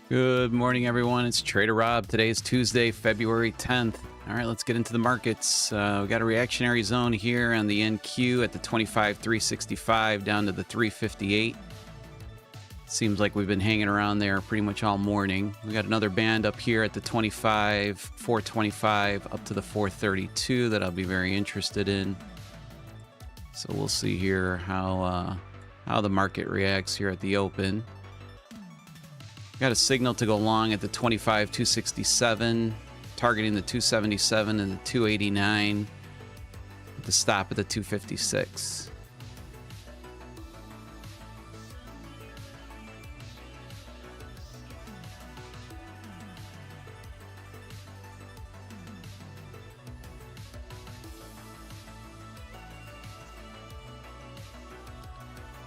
Good morning, everyone. It's Trader Rob. Today is Tuesday, February 10th. All right, let's get into the markets. We got a reactionary zone here on the NQ at the 25,365 down to the 358. Seems like we've been hanging around there pretty much all morning. We got another band up here at the 425 up to the 432 that I'll be very interested in. So we'll see here how the market reacts here at the open. Got a signal to go long at the 25,267, targeting the 277 and the 289, with the stop at the 256.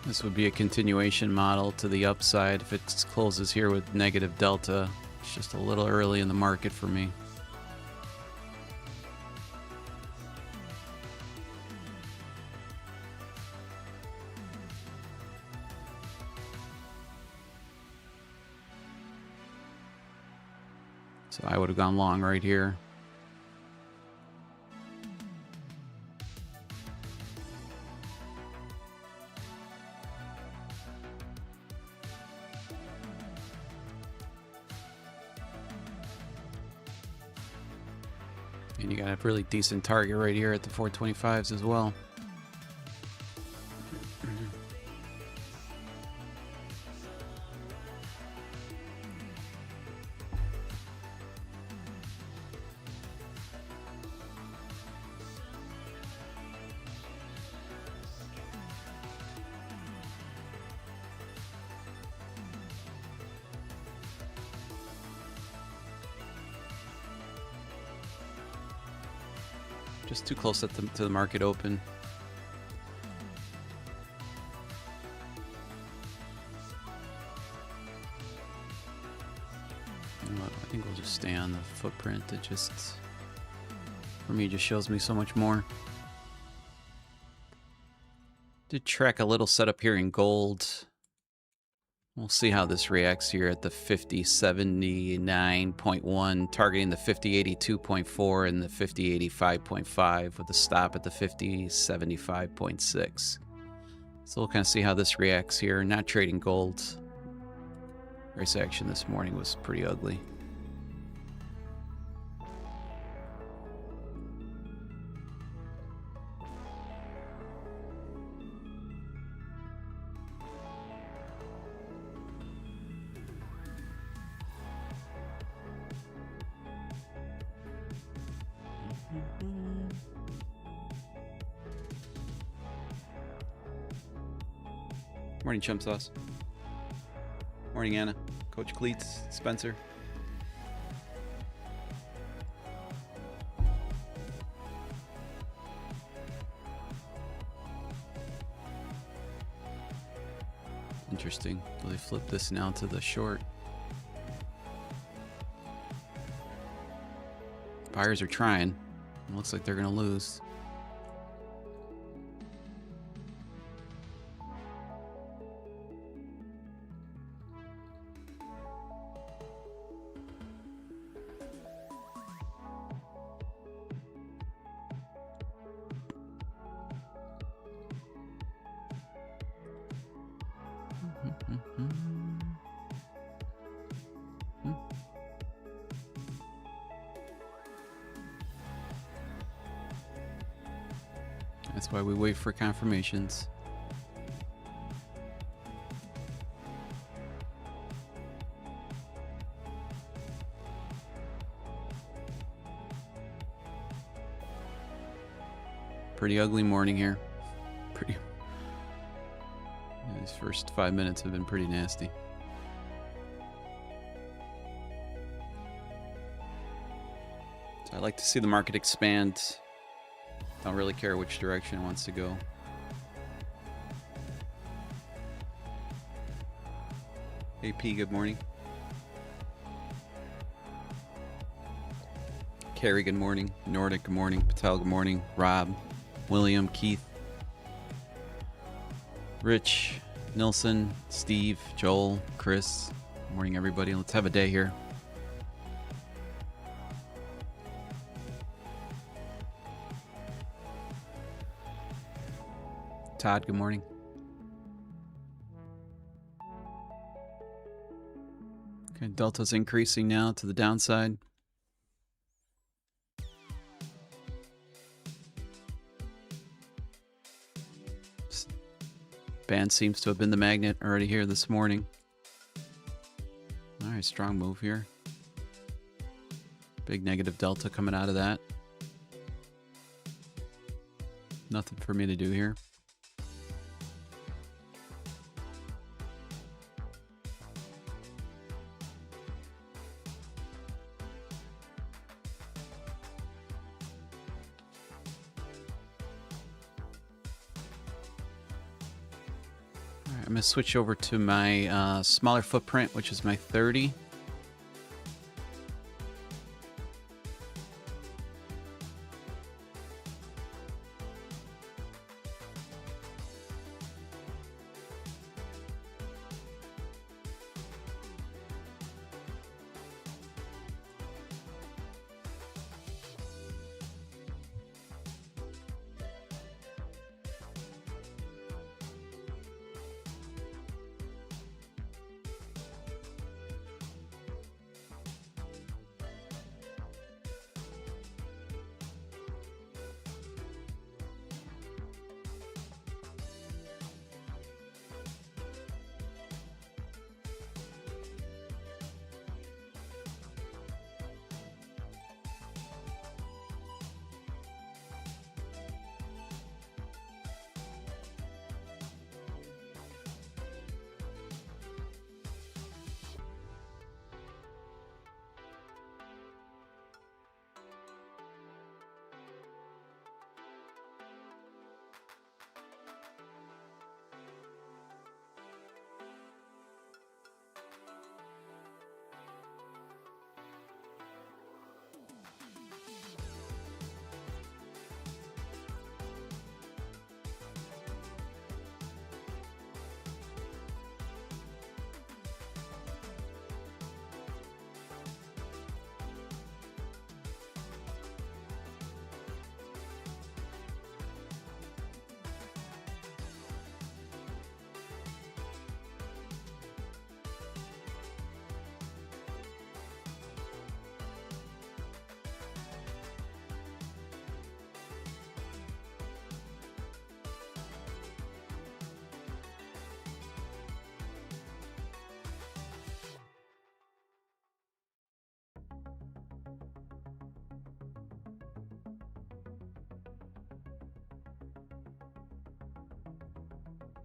This would be a continuation model to the upside if it closes here with negative delta. It's just a little early in the market for me. So I would have gone long right here. And you got a really decent target right here at the 425s as well. Just too close to the market open. You know what? I think we'll just stay on the footprint. It just, for me, just shows me so much more. Did track a little setup here in gold. We'll see how this reacts here at the 5079.1, targeting the 5082.4 and the 5085.5 with a stop at the 5075.6. So we'll kind of see how this reacts here. Not trading gold. Price action this morning was pretty ugly. Morning, Chum Sauce. Morning, Anna. Coach Cleats, Spencer. Interesting. Will they flip this now to the short? Buyers are trying. It looks like they're going to lose. That's why we wait for confirmations. Pretty ugly morning here. These first 5 minutes have been pretty nasty. So I like to see the market expand. Don't really care which direction it wants to go. AP, good morning. Carrie, good morning. Nordic, good morning. Patel, good morning. Rob, William, Keith, Rich, Nilsson, Steve, Joel, Chris, Morning, everybody. Let's have a day here. Todd, good morning. Okay, Delta's increasing now to the downside. Band seems to have been the magnet already here this morning. All right, strong move here. Big negative delta coming out of that. Nothing for me to do here. All right, I'm going to switch over to my smaller footprint, which is my 30.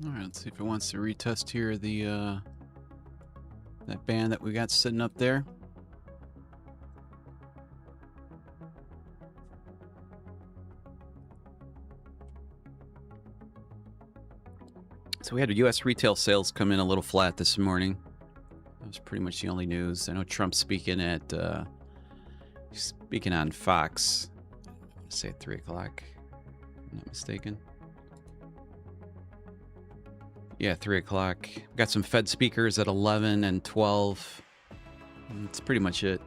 All right, let's see if it wants to retest here the that band that we got sitting up there. So we had U.S. retail sales come in a little flat this morning. That was pretty much the only news. I know Trump's speaking on Fox. Say at 3 o'clock. If I'm not mistaken. Yeah, 3 o'clock. We got some Fed speakers at 11 and 12. That's pretty much it.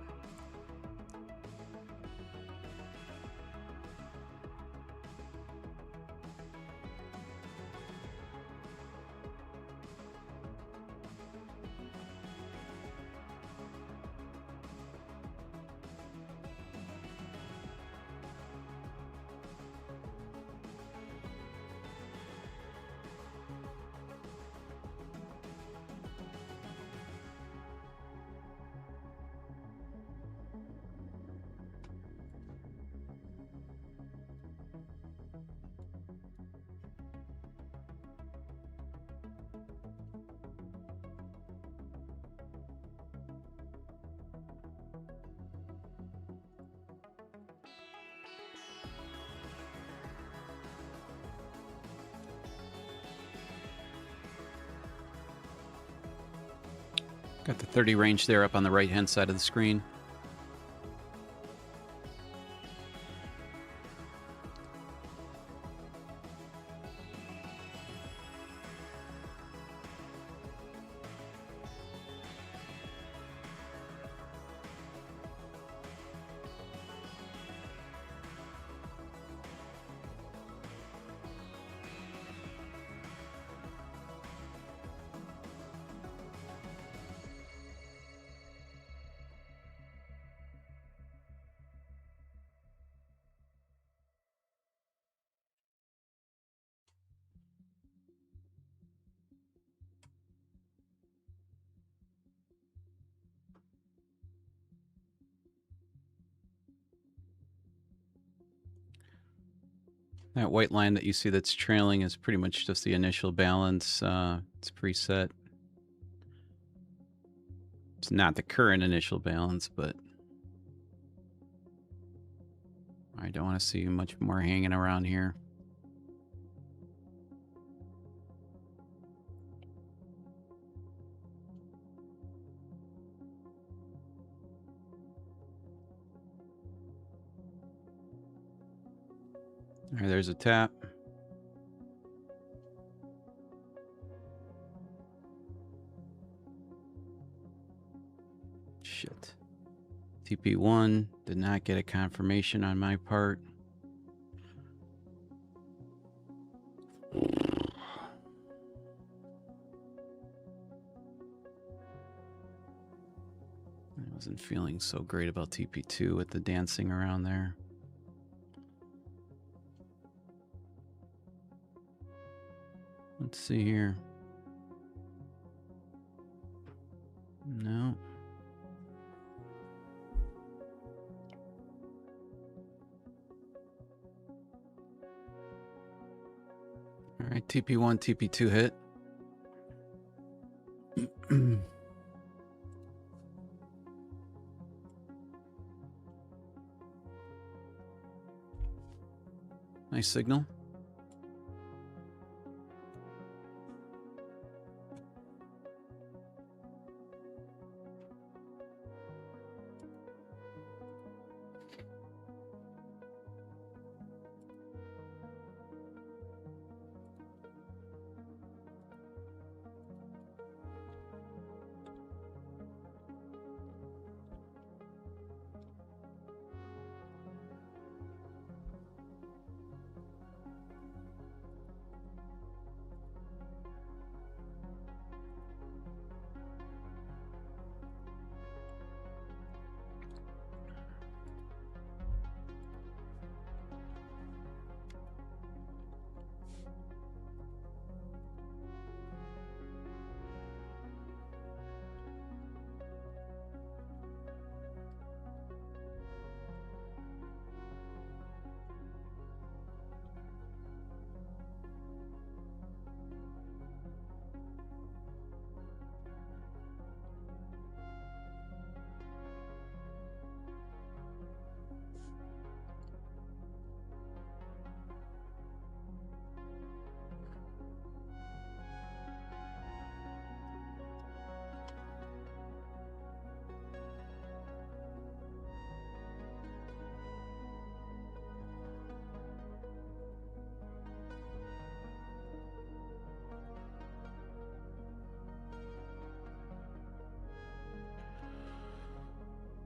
Got the 30 range there up on the right-hand side of the screen. That white line that you see that's trailing is pretty much just the initial balance. It's preset. It's not the current initial balance, but I don't want to see much more hanging around here. All right, there's a tap. Shit. TP1 did not get a confirmation on my part. I wasn't feeling so great about TP2 with the dancing around there. Let's see here. No. All right, TP1, TP2 hit. Nice signal.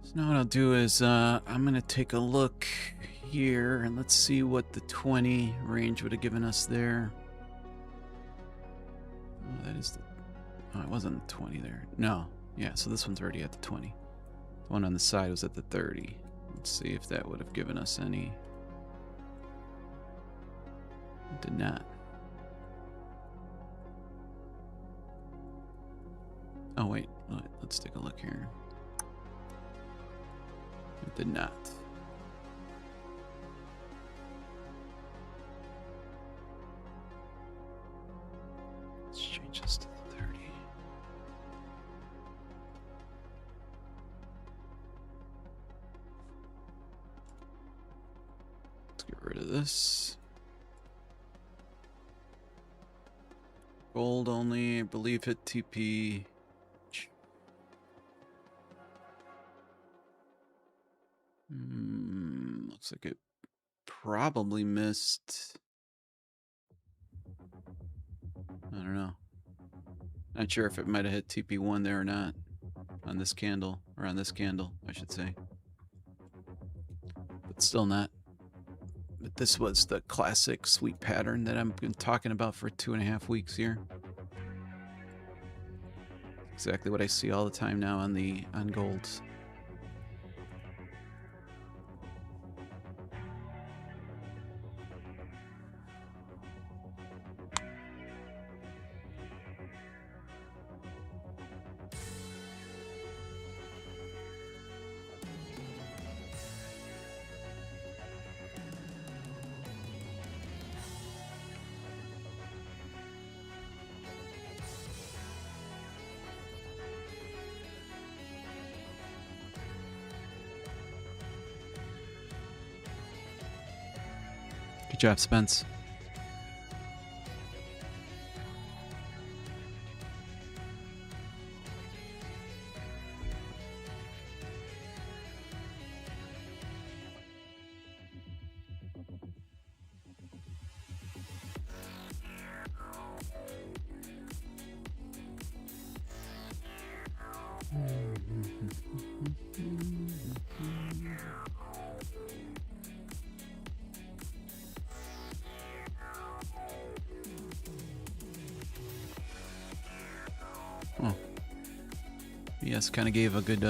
So now what I'll do is I'm going to take a look here and let's see what the 20 range would have given us there. Oh, that is the... Oh, it wasn't the 20 there. No. Yeah, so this one's already at the 20. The one on the side was at the 30. Let's see if that would have given us any. It did not. Oh, wait. Let's take a look here. It did not. Let's change this to the 30. Let's get rid of this. Gold only, I believe, hit TP. Looks like it probably missed. I don't know. Not sure if it might have hit TP1 there or not. On this candle, or on this candle, I should say. But still not. But this was the classic sweep pattern that I've been talking about for 2.5 weeks here. Exactly what I see all the time now on golds. job, Spence. Oh, yes, kind of gave a good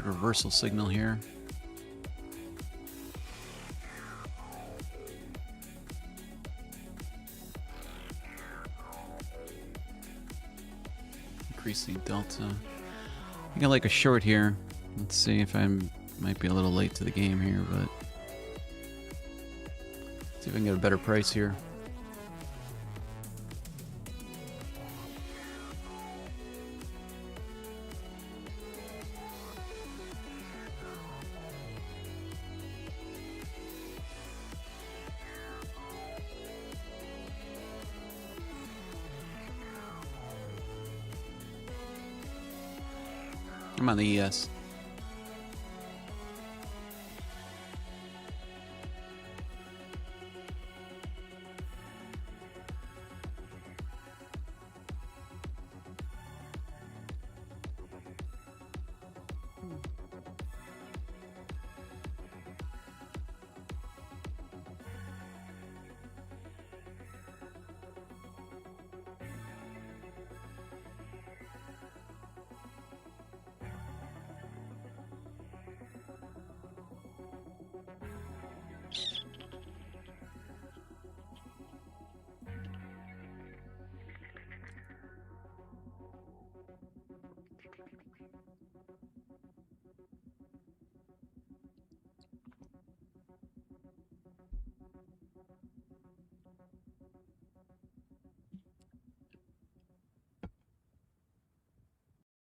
reversal signal here. Increasing delta. I think I like a short here. Let's see if I might be a little late to the game here, but see if I can get a better price here. I'm on the ES.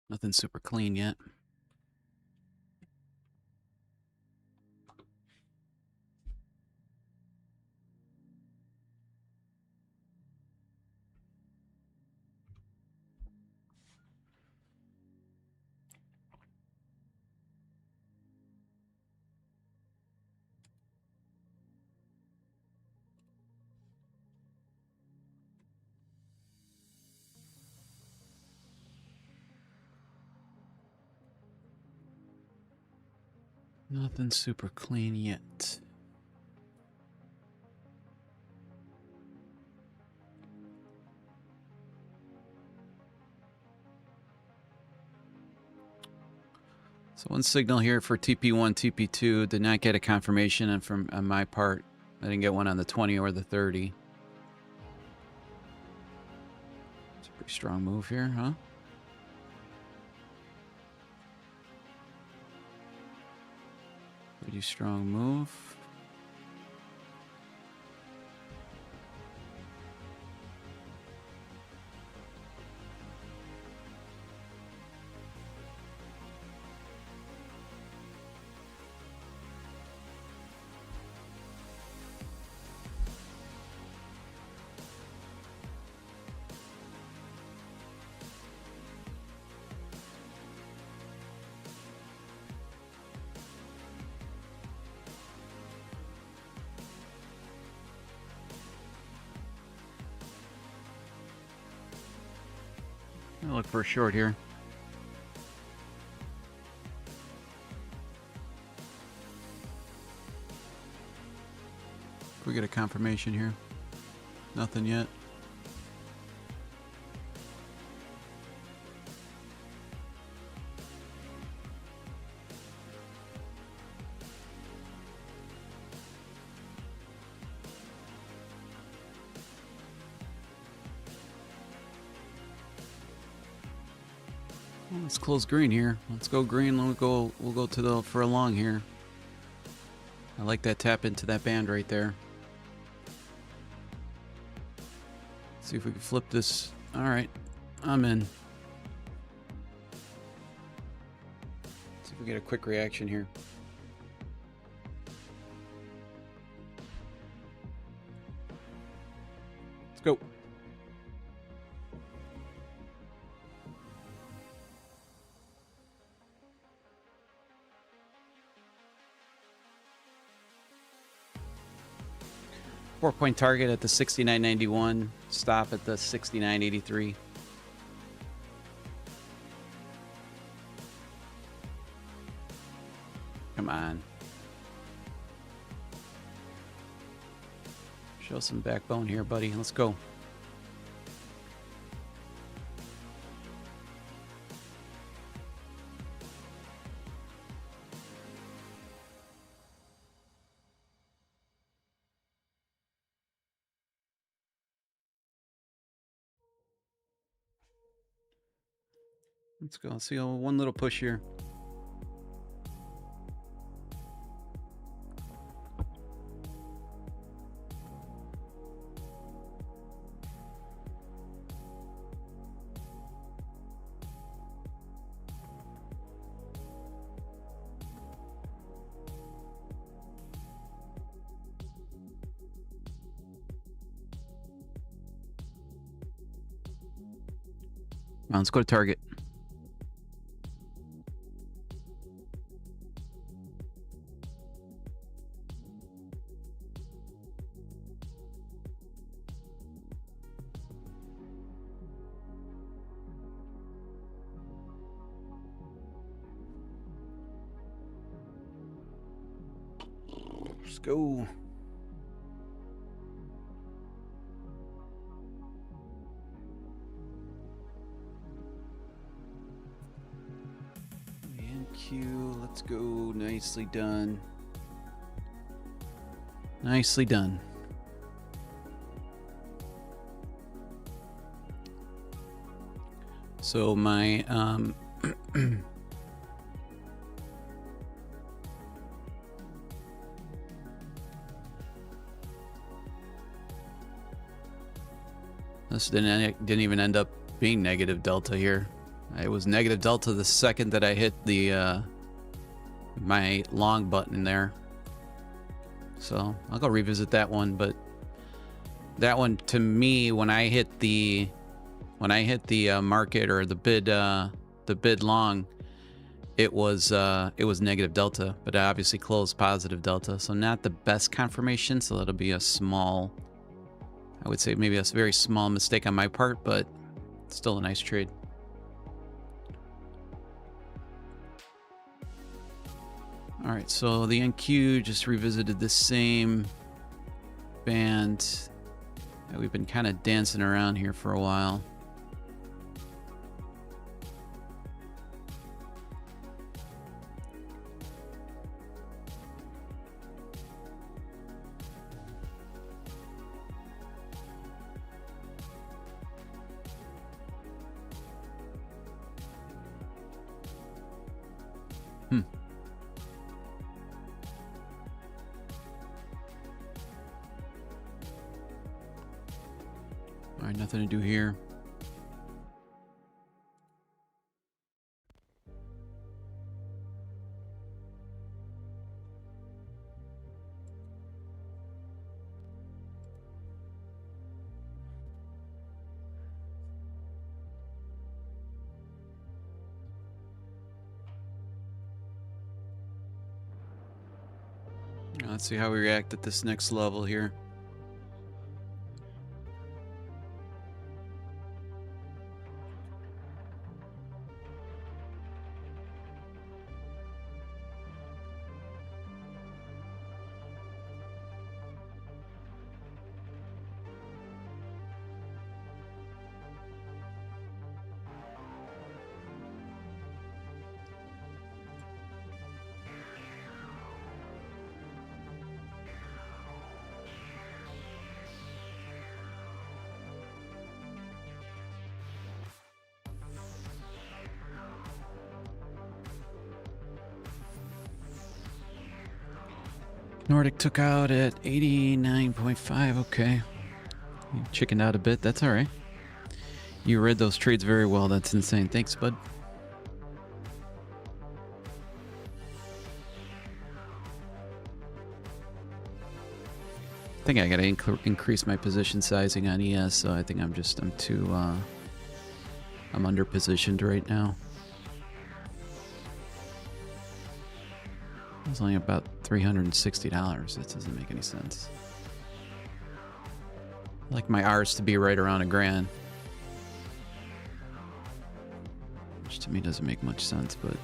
Nothing super clean yet. Nothing super clean yet. So one signal here for TP1, TP2. Did not get a confirmation, and on my part, I didn't get one on the 20 or the 30. It's a pretty strong move here, huh? Pretty strong move. I'll look for a short here. Can we get a confirmation here? Nothing yet. Let's close green here. Let's go green. We'll go to for a long here. I like that tap into that band right there. See if we can flip this. All right, I'm in. See if we get a quick reaction here. Go. Four-point target at the 69.91. Stop at the 69.83. Come on. Show some backbone here, buddy. Let's go. Let's go. Let's see one little push here. Now let's go to target. Let's go. NQ, let's go. Nicely done. Nicely done. So my this didn't even end up being negative delta here. It was negative delta the second that I hit the my long button there. So I'll go revisit that one, but that one to me, when I hit the market or the bid long, it was negative delta, but I obviously closed positive delta, so not the best confirmation. So that'll be a small, I would say maybe a very small mistake on my part, but still a nice trade. All right, so the NQ just revisited the same band that we've been kind of dancing around here for a while. All right, nothing to do here. Let's see how we react at this next level here. Nordic took out at 89.5. Okay. You chickened out a bit. That's all right. You read those trades very well. That's insane. Thanks, bud. I think I gotta increase my position sizing on ES, so I think I'm too, I'm under positioned right now. It's only about $360. That doesn't make any sense. I'd like my R's to be right around $1,000. Which to me doesn't make much sense, but...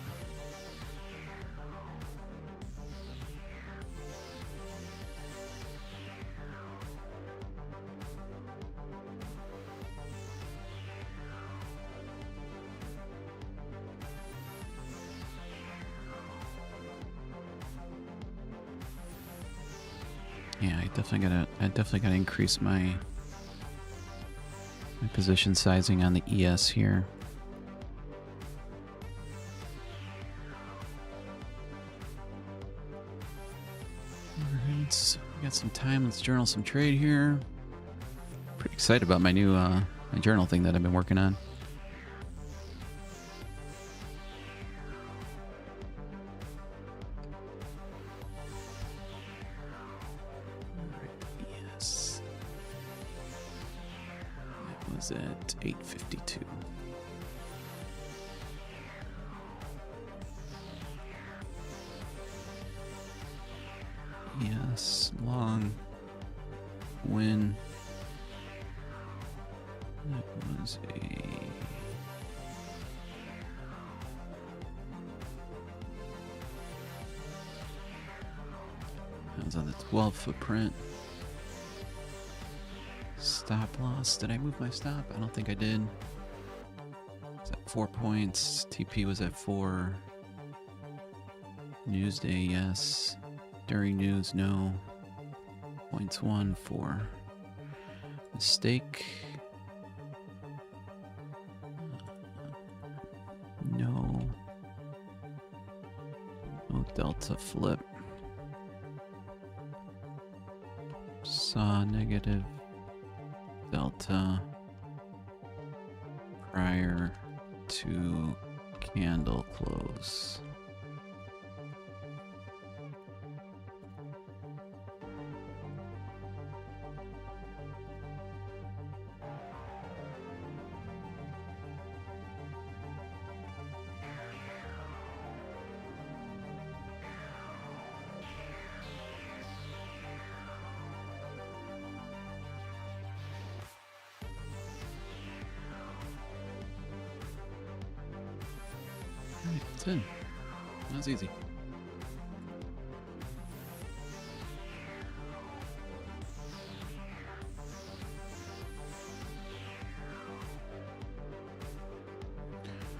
yeah, I definitely gotta increase my position sizing on the ES here. Alright, so we got some time. Let's journal some trade here. Pretty excited about my new my journal thing that I've been working on. At 8:52. Yes, long win. That was on the 12 footprint. Stop loss. Did I move my stop? I don't think I did. It's at 4 points. TP was at 4. Newsday, yes. During news, no. Points 1, 4. Mistake. No. No delta flip. Saw negative delta prior to candle close. That's it. That was easy.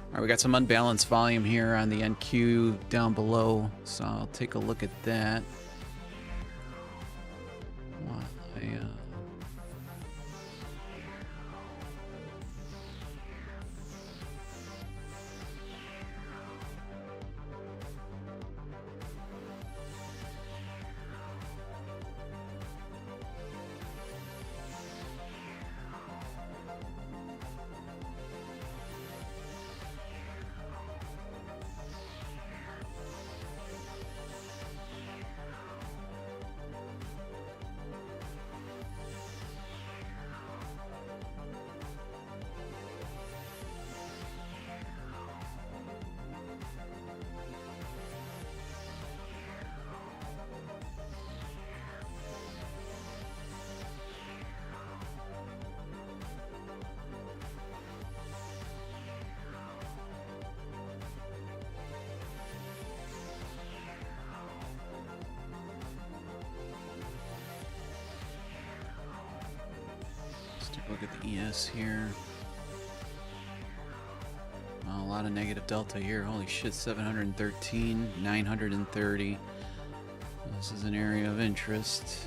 All right, we got some unbalanced volume here on the NQ down below, so I'll take a look at that. Look at the ES here. Oh, a lot of negative delta here. Holy shit, 713, 930. This is an area of interest.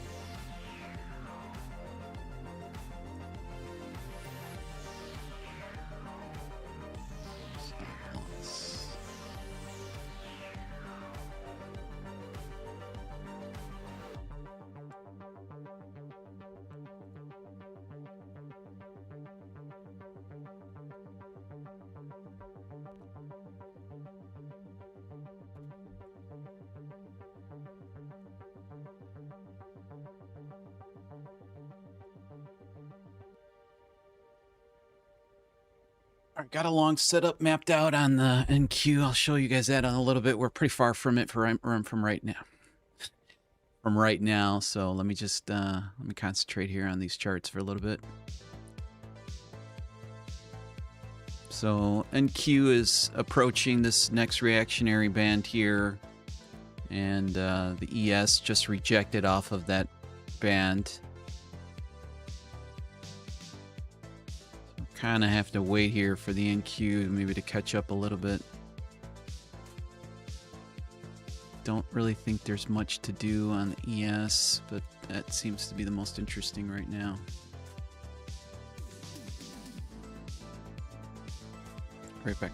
got a long setup mapped out on the NQ. I'll show you guys that in a little bit. We're pretty far from it from right now. From right now, so let me just let me concentrate here on these charts for a little bit. So NQ is approaching this next reactionary band here, and the ES just rejected off of that band. Kind of have to wait here for the NQ maybe to catch up a little bit. Don't really think there's much to do on the ES, but that seems to be the most interesting right now. Right back.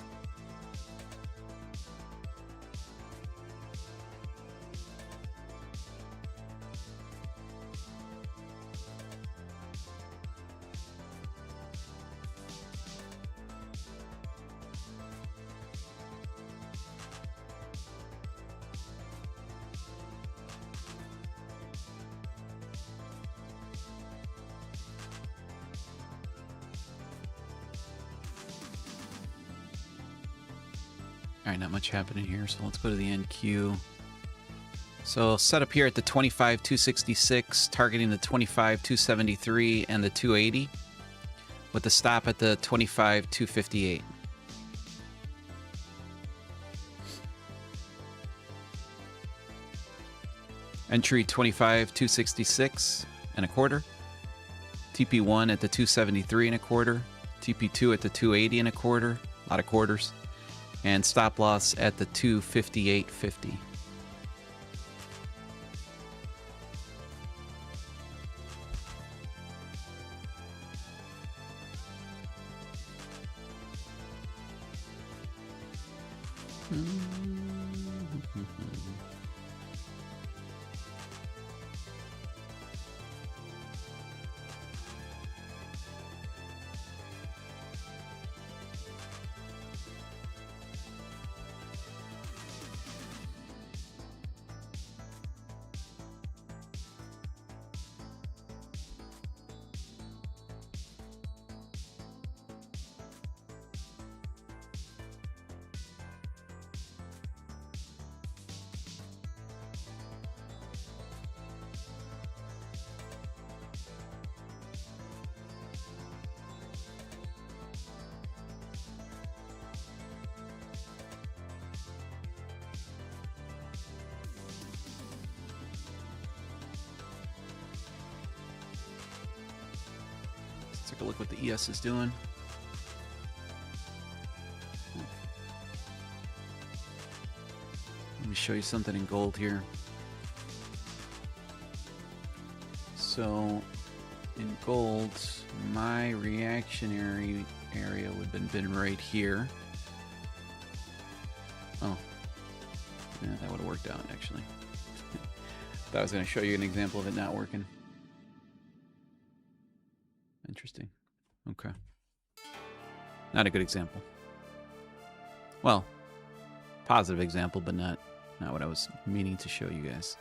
All right, not much happening here, so let's go to the NQ. So set up here at the 25,266, targeting the 25,273 and the 280, with the stop at the 25,258. Entry 25,266 and a quarter. TP1 at the 273 and a quarter. TP2 at the 280 and a quarter. A lot of quarters. And stop loss at the 258.50. Take a look what the ES is doing. Let me show you something in gold here. So in gold, my reactionary area would have been right here. Oh, yeah, that would have worked out actually. Thought I was going to show you an example of it not working. Interesting. Okay. Not a good example. Well, positive example, but not what I was meaning to show you guys.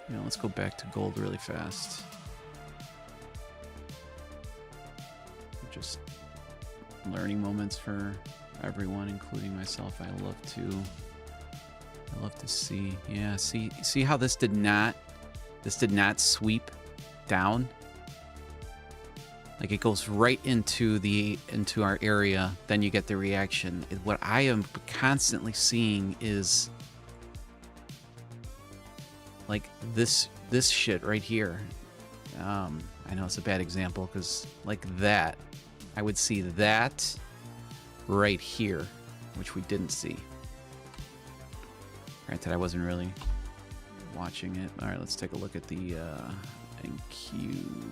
Let's go back to gold really fast. Just learning moments for everyone, including myself. I love to see. Yeah, see how this did not sweep down? Like it goes right into our area, then you get the reaction. What I am constantly seeing is like this shit right here. I know it's a bad example because like that, I would see that right here, which we didn't see. Granted, I wasn't really watching it. All right, let's take a look at the NQ.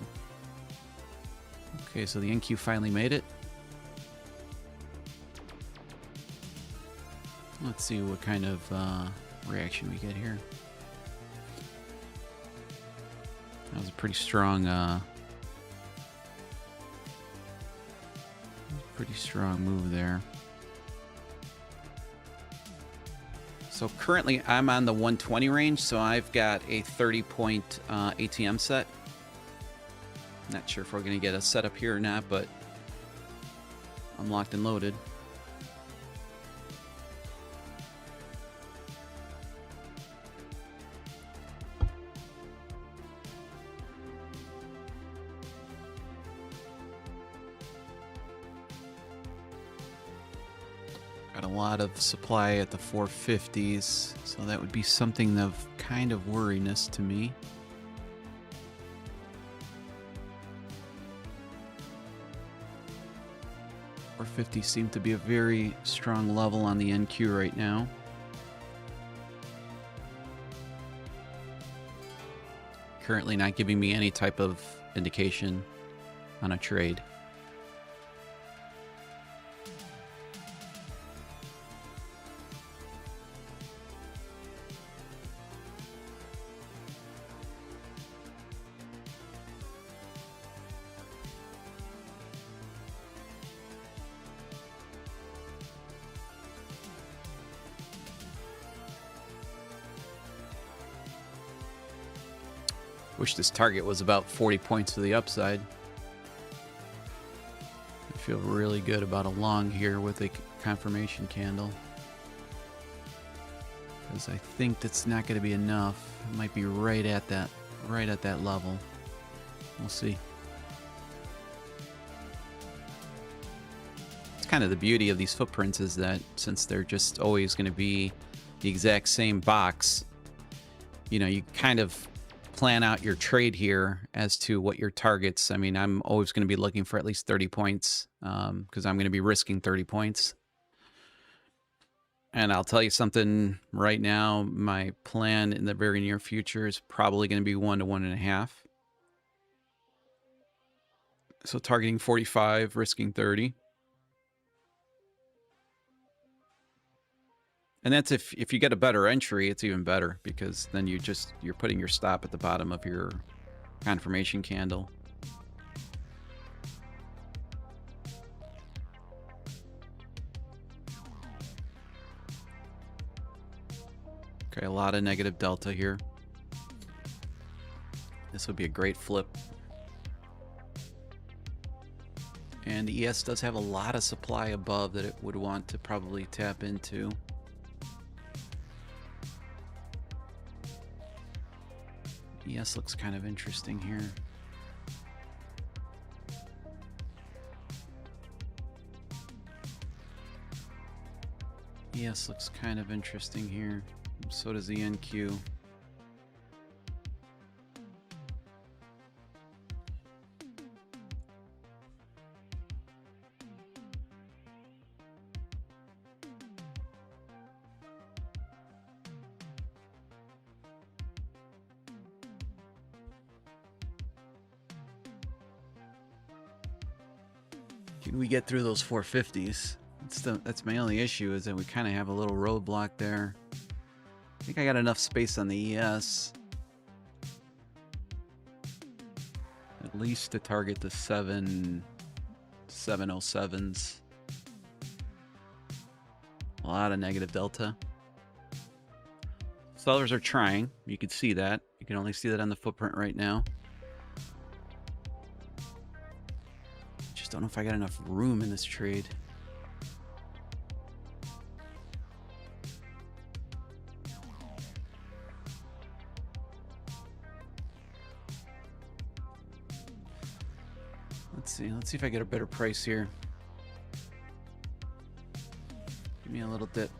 Okay, so the NQ finally made it. Let's see what kind of reaction we get here. That was a pretty strong move there. So currently I'm on the 120 range, so I've got a 30-point ATM set. Not sure if we're going to get a setup here or not, but I'm locked and loaded. Got a lot of supply at the 450s, so that would be something of kind of worriness to me. $450 seem to be a very strong level on the NQ right now. Currently not giving me any type of indication on a trade. Wish this target was about 40 points to the upside. I feel really good about a long here with a confirmation candle, because I think that's not going to be enough. It might be right at that level. We'll see. It's kind of the beauty of these footprints is that since they're just always going to be the exact same box, you know, you kind of plan out your trade here as to what your targets. I mean, I'm always going to be looking for at least 30 points because I'm going to be risking 30 points. And I'll tell you something right now, my plan in the very near future is probably going to be 1 to 1.5. So targeting 45, risking 30. And that's if you get a better entry, it's even better, because then you're putting your stop at the bottom of your confirmation candle. Okay, a lot of negative delta here. This would be a great flip. And the ES does have a lot of supply above that it would want to probably tap into. ES looks kind of interesting here. ES looks kind of interesting here. So does the NQ. Can we get through those 450s? That's my only issue, is that we kind of have a little roadblock there. I think I got enough space on the ES. At least to target the 707s. A lot of negative delta. Sellers are trying. You can see that. You can only see that on the footprint right now. Just don't know if I got enough room in this trade. Let's see if I get a better price here. Give me a little dip.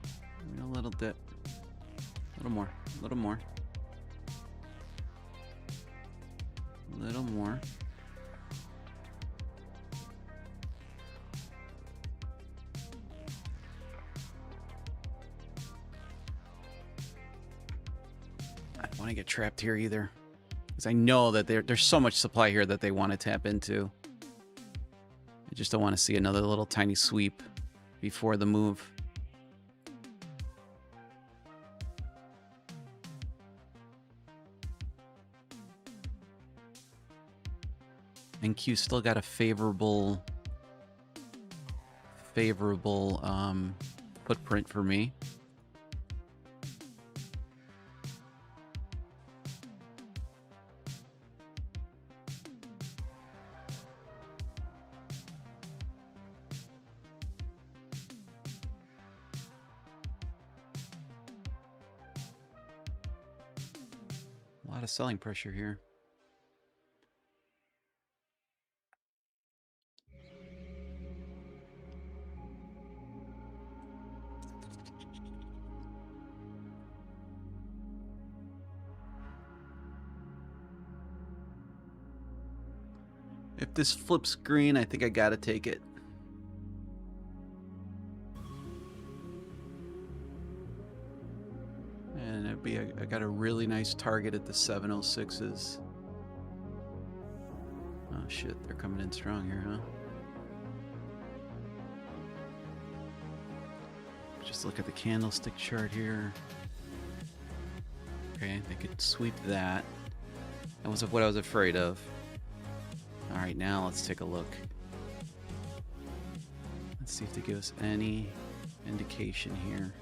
Give me a little dip. A little more. A little more. A little more. I don't want to get trapped here either, because I know that there's so much supply here that they want to tap into. I just don't want to see another little tiny sweep before the move. And Q still got a favorable footprint for me. A lot of selling pressure here. If this flips green, I think I gotta take it. And it'd be I got a really nice target at the 706s. Oh shit, they're coming in strong here, huh? Just look at the candlestick chart here. Okay, they could sweep that. That was what I was afraid of. All right, now let's take a look. Let's see if they give us any indication here.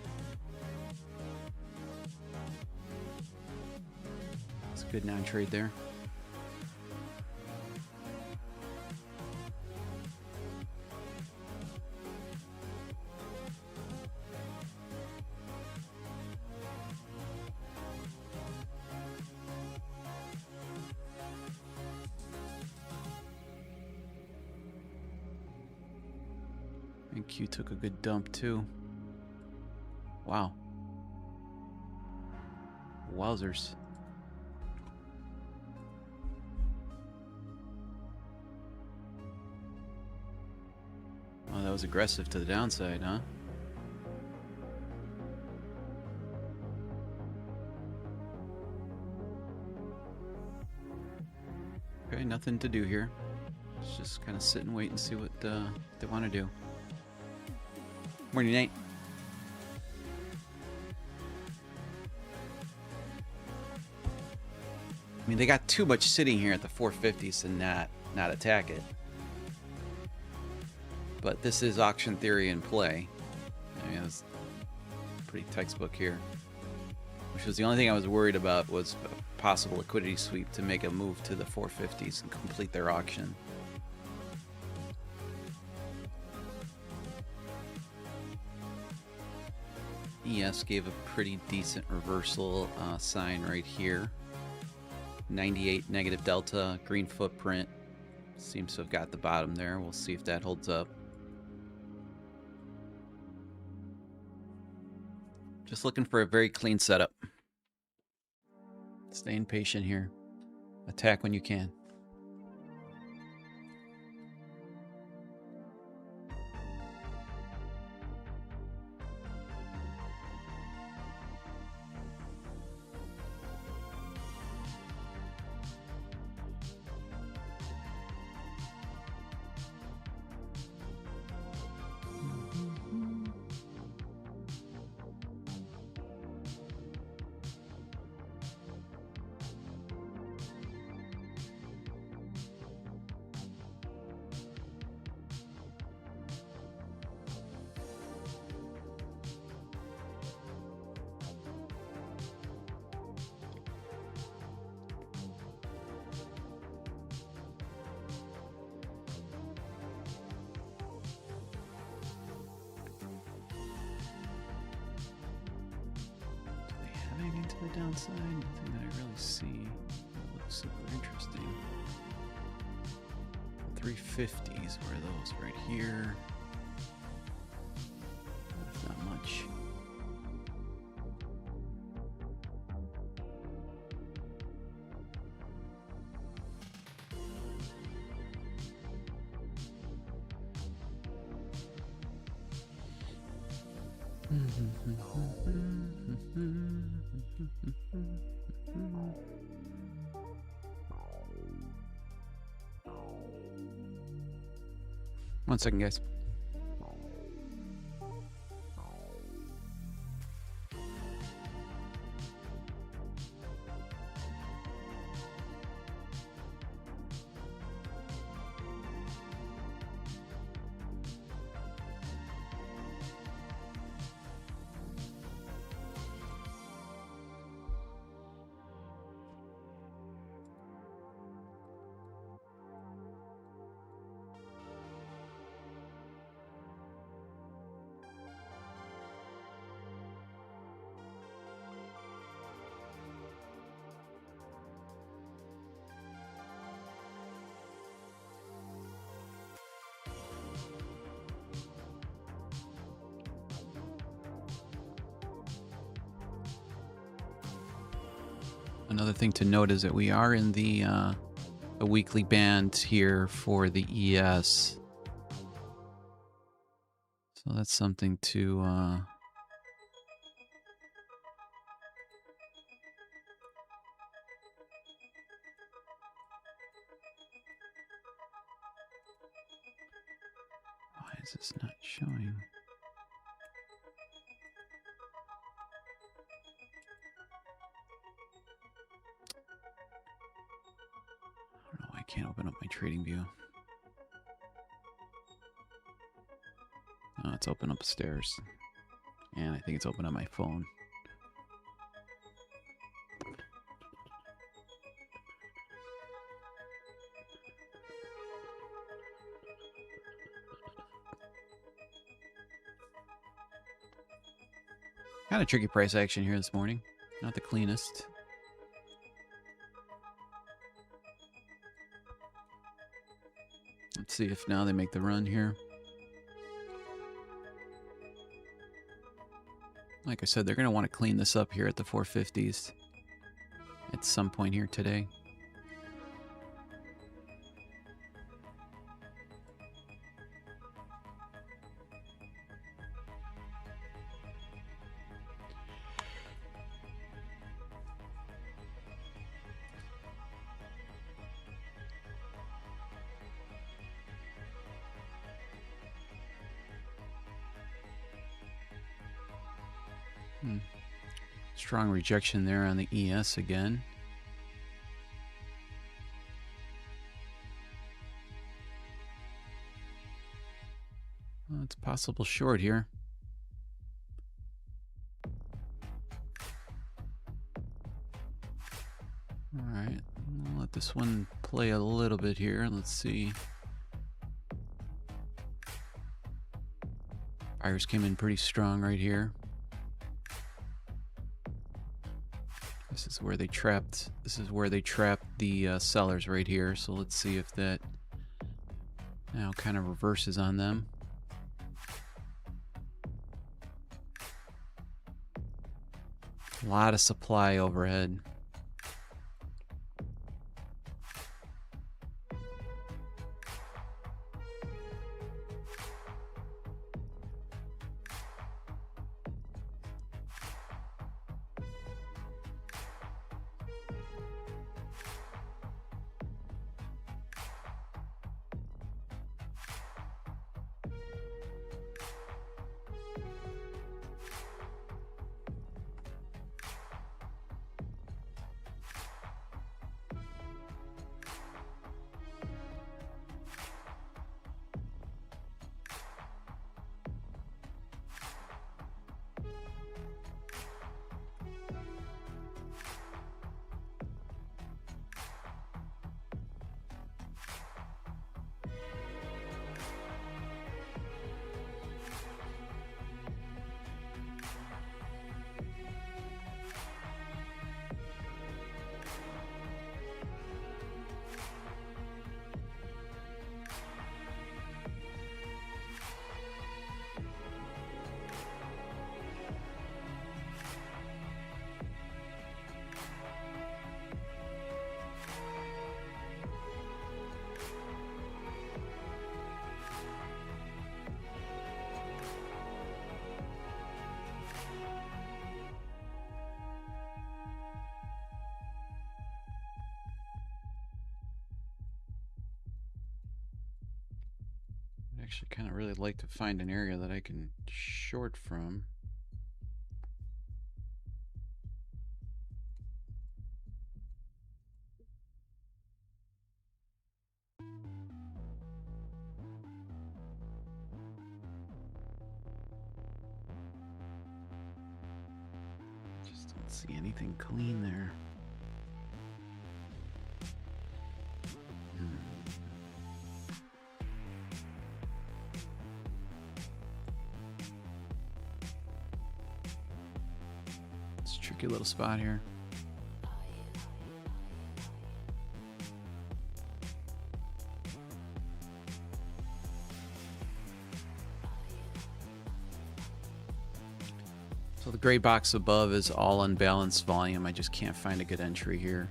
It's a good non-trade there. And Q took a good dump too. Wow. Wowzers. Oh, that was aggressive to the downside, huh? Okay, nothing to do here. Let's just kind of sit and wait and see what they want to do. Morning, Nate. I mean, they got too much sitting here at the 450s and not attack it. But this is auction theory in play. I mean, it's pretty textbook here. Which was the only thing I was worried about, was a possible liquidity sweep to make a move to the 450s and complete their auction. ES gave a pretty decent reversal sign right here. 98 negative delta, green footprint. Seems to have got the bottom there. We'll see if that holds up. Just looking for a very clean setup. Staying patient here. Attack when you can. To the downside, nothing that I really see that looks super interesting. 350s were those right here. That's not much. One second, guys. Another thing to note is that we are in the weekly band here for the ES. So that's something to why is this not showing? I don't know why I can't open up my trading view. Oh, it's open upstairs. And I think it's open on my phone. Kind of tricky price action here this morning. Not the cleanest. Let's see if now they make the run here. Like I said, they're going to want to clean this up here at the 450s at some point here today. Strong rejection there on the ES again. Well, it's possible short here. All right, we'll let this one play a little bit here. Let's see. Buyers came in pretty strong right here. This is where they trapped. This is where they trapped the sellers right here. So let's see if that now kind of reverses on them. A lot of supply overhead. Actually kind of really like to find an area that I can short from. Just don't see anything clean there. Tricky little spot here. So the gray box above is all unbalanced volume. I just can't find a good entry here.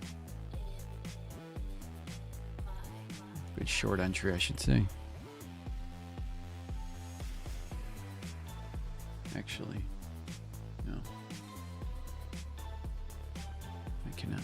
Good short entry, I should say. Actually, no. I cannot.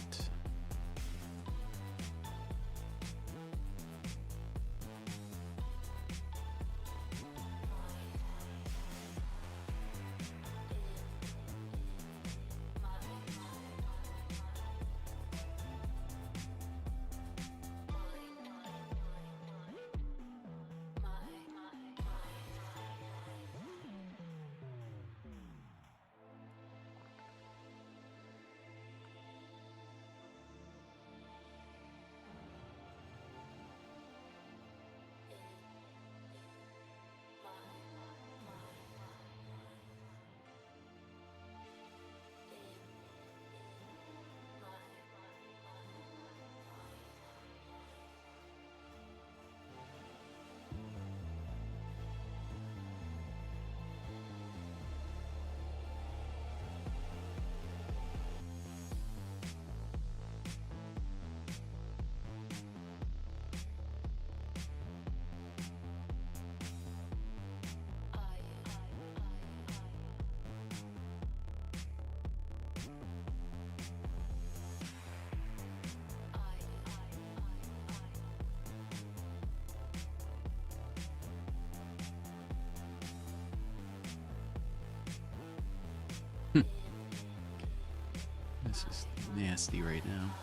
This is nasty right now.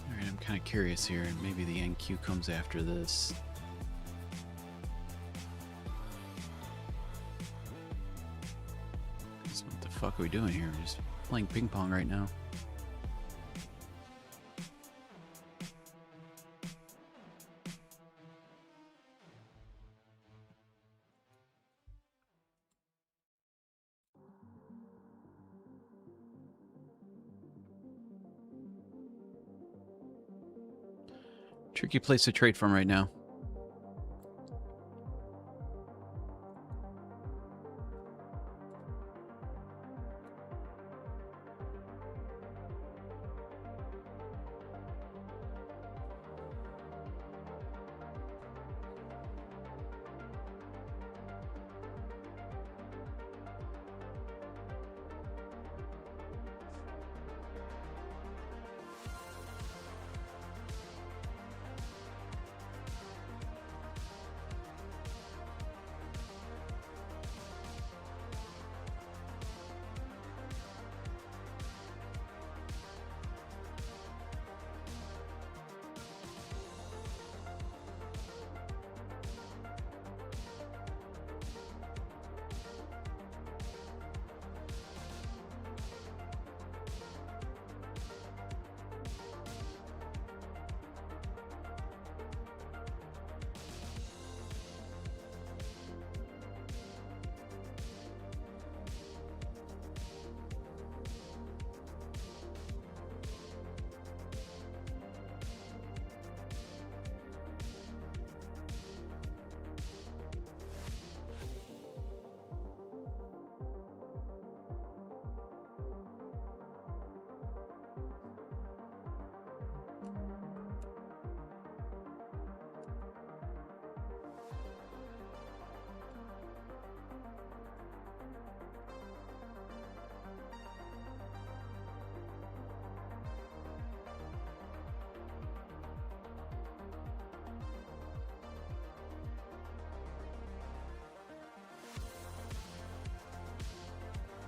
All right, I'm kind of curious here. Maybe the NQ comes after this. What the fuck are we doing here? We're just playing ping pong right now. Tricky place to trade from right now.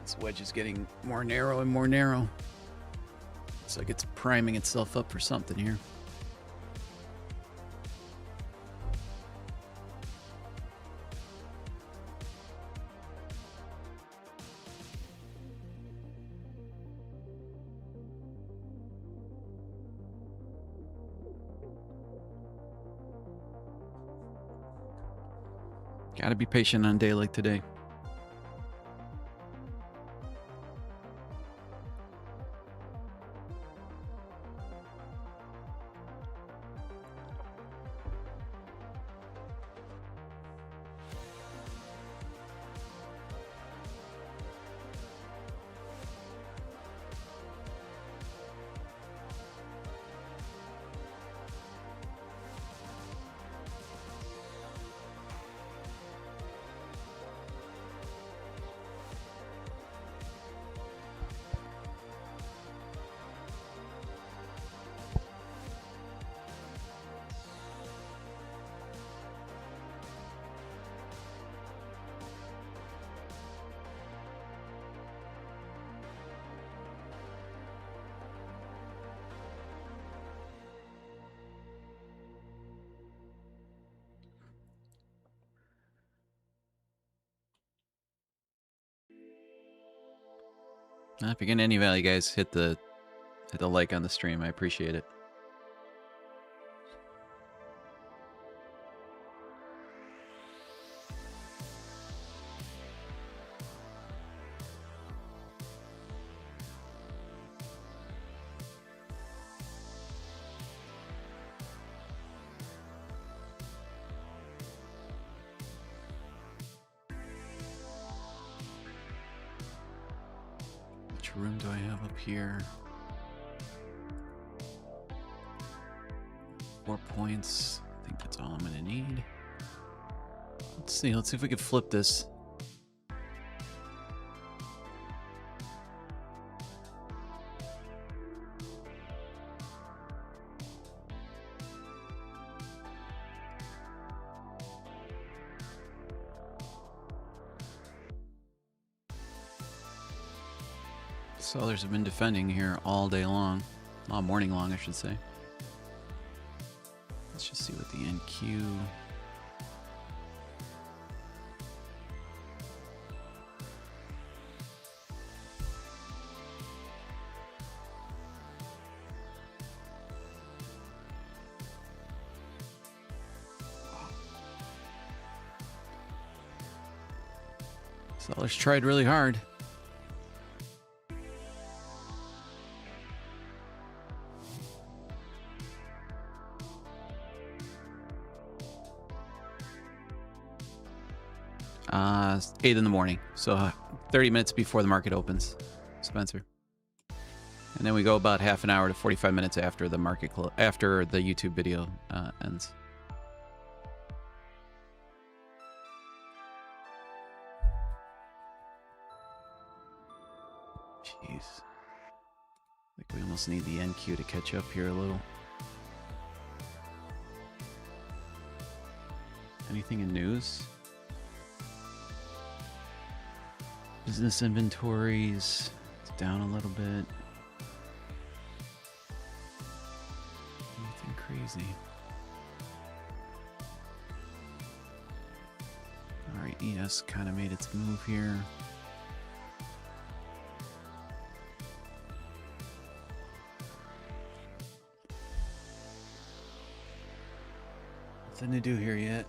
This wedge is getting more narrow and more narrow. It's like it's priming itself up for something here. Gotta be patient on a day like today. If you're getting any value, guys, hit the like on the stream. I appreciate it. Which room do I have up here? 4 points. I think that's all I'm going to need. Let's see if we can flip this. Sellers have been defending here all day long. All morning long, I should say. Let's just see what the NQ... Sellers tried really hard. It's 8 in the morning, so 30 minutes before the market opens, Spencer. And then we go about half an hour to 45 minutes after the market after the YouTube video ends. Jeez. I think we almost need the NQ to catch up here a little. Anything in news? Business inventories, it's down a little bit. Nothing crazy. All right, ES kind of made its move here. Nothing to do here yet.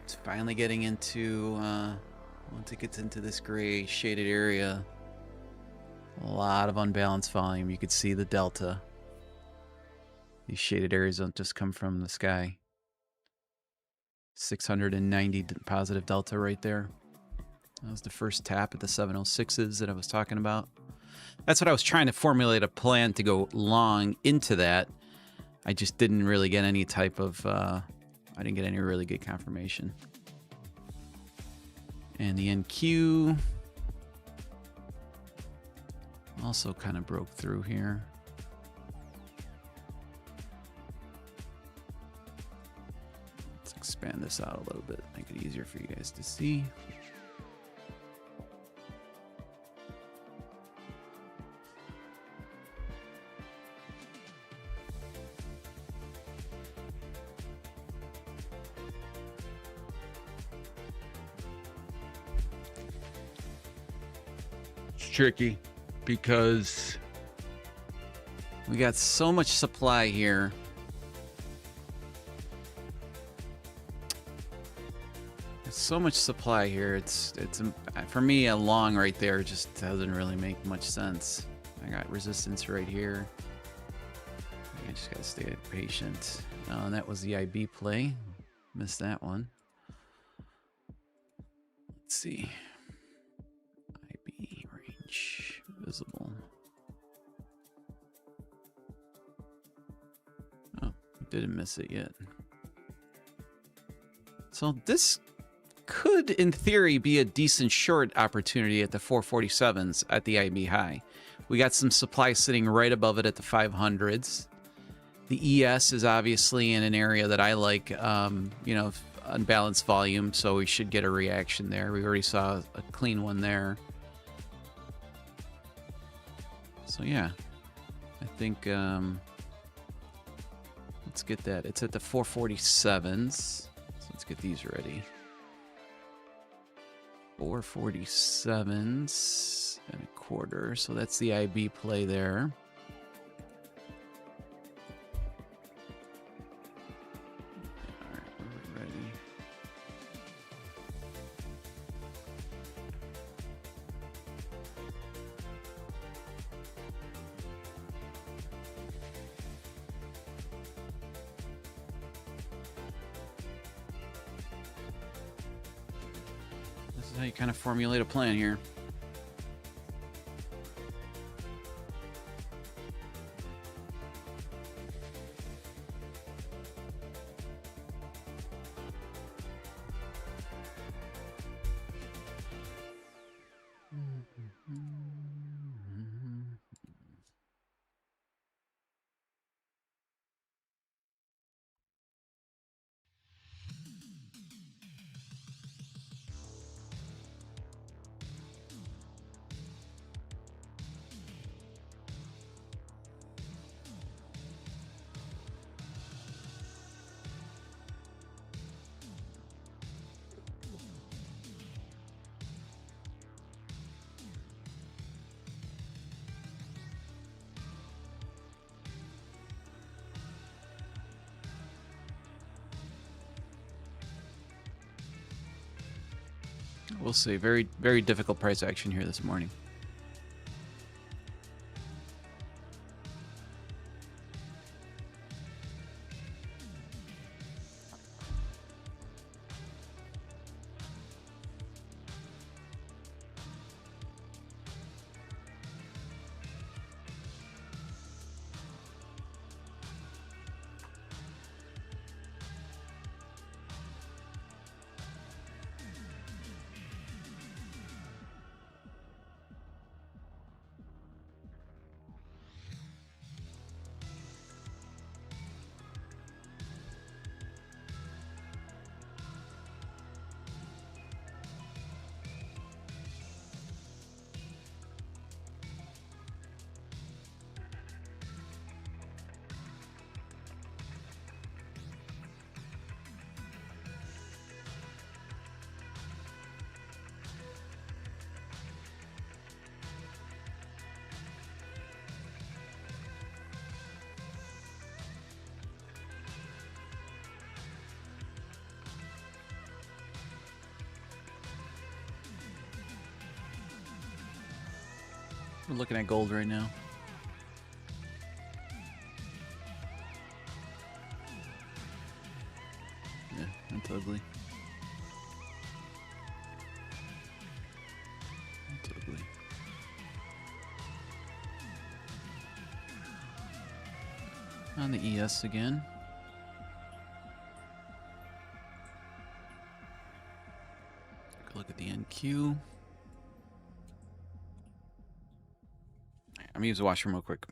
It's finally getting into, once it gets into this gray shaded area, a lot of unbalanced volume. You could see the delta. These shaded areas don't just come from the sky. 690 positive delta right there. That was the first tap at the 706s that I was talking about. That's what I was trying to formulate a plan to go long into that. I just didn't really get any type of, I didn't get any really good confirmation. And the NQ also kind of broke through here. Let's expand this out a little bit, make it easier for you guys to see. Tricky because we got so much supply here. So much supply here. It's for me, a long right there just doesn't really make much sense. I got resistance right here. I just gotta stay patient. And that was the IB play. Missed that one. Let's see. IB range visible. Oh, didn't miss it yet. So this could, in theory, be a decent short opportunity at the 447s at the IB high. We got some supply sitting right above it at the 500s. The ES is obviously in an area that I like, you know, unbalanced volume, so we should get a reaction there. We already saw a clean one there. So yeah, I think let's get that. It's at the 447s. So let's get these ready. 447s and a quarter. So that's the IB play there. All right, we're ready. This is how you kind of formulate a plan here. We'll see. Very, very difficult price action here this morning. We're looking at gold right now. Yeah, that's ugly. That's ugly. On the ES again. Take a look at the NQ. I'm gonna use the washroom real quick.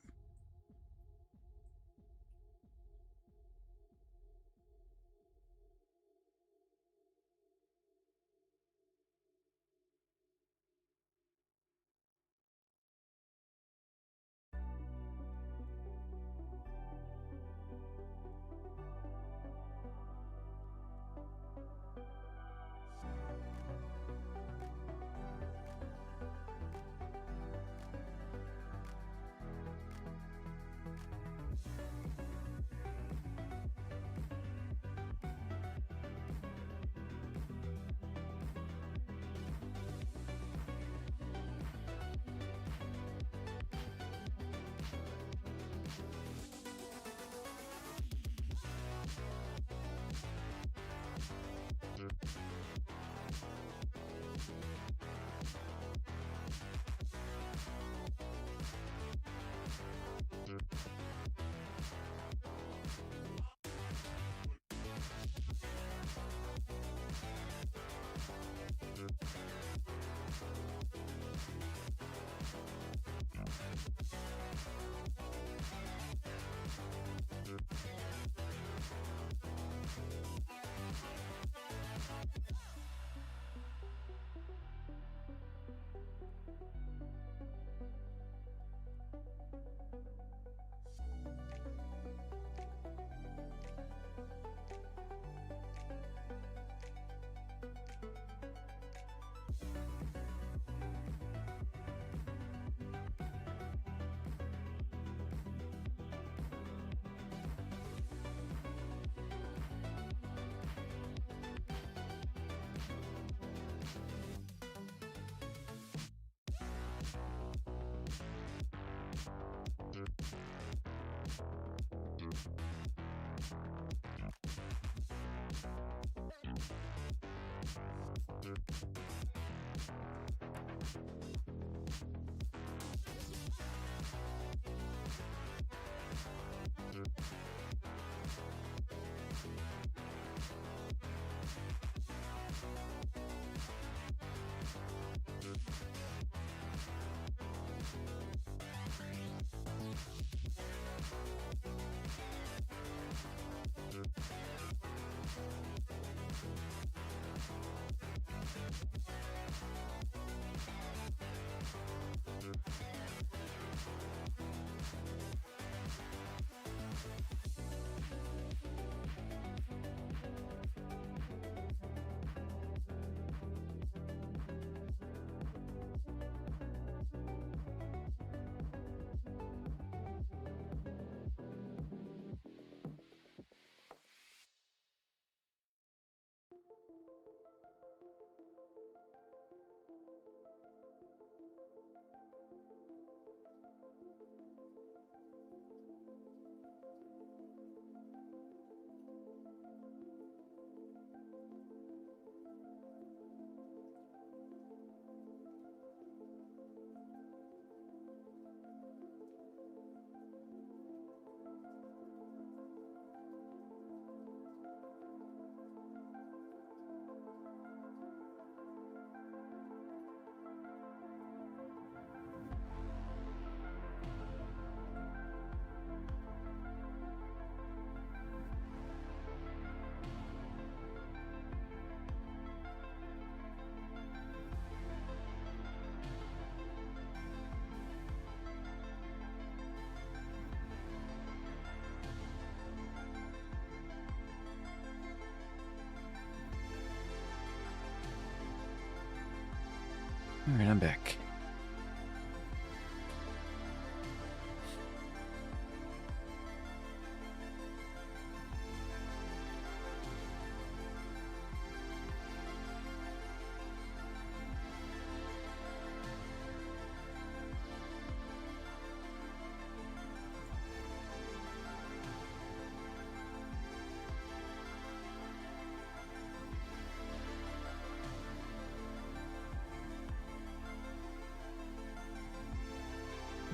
All right, I'm back.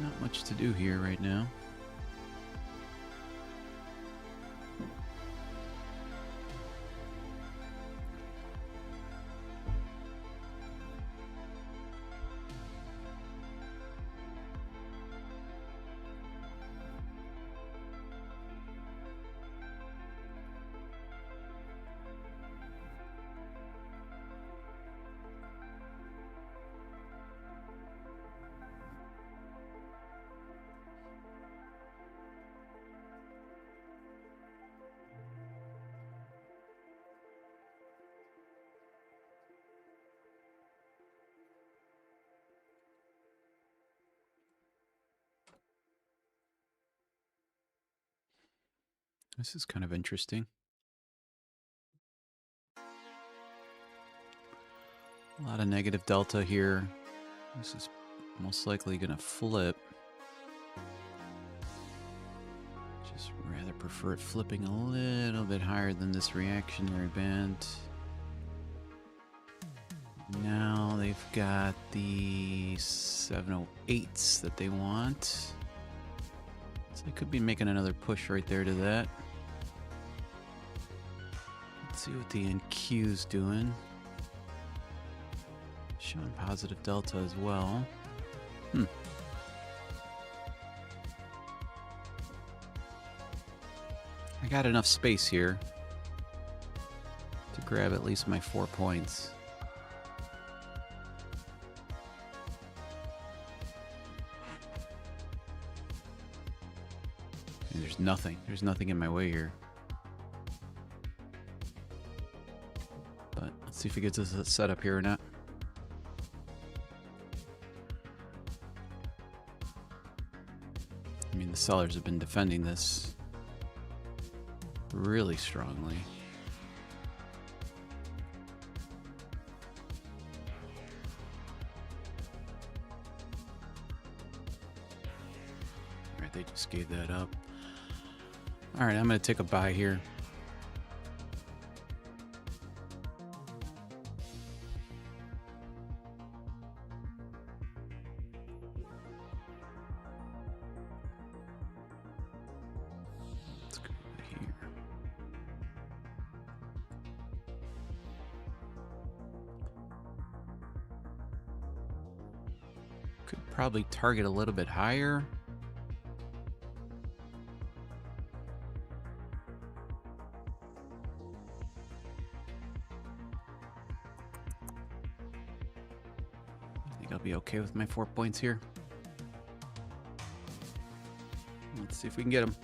Not much to do here right now. This is kind of interesting. A lot of negative delta here. This is most likely going to flip. Just rather prefer it flipping a little bit higher than this reactionary band. Now they've got the 708s that they want. So they could be making another push right there to that. Let's see what the NQ's doing. Showing positive delta as well. I got enough space here to grab at least my 4 points. And there's nothing in my way here. But let's see if he gets us set up here or not. I mean, the sellers have been defending this really strongly. All right, they just gave that up. All right, I'm going to take a buy here. Could probably target a little bit higher. I think I'll be okay with my 4 points here. Let's see if we can get them.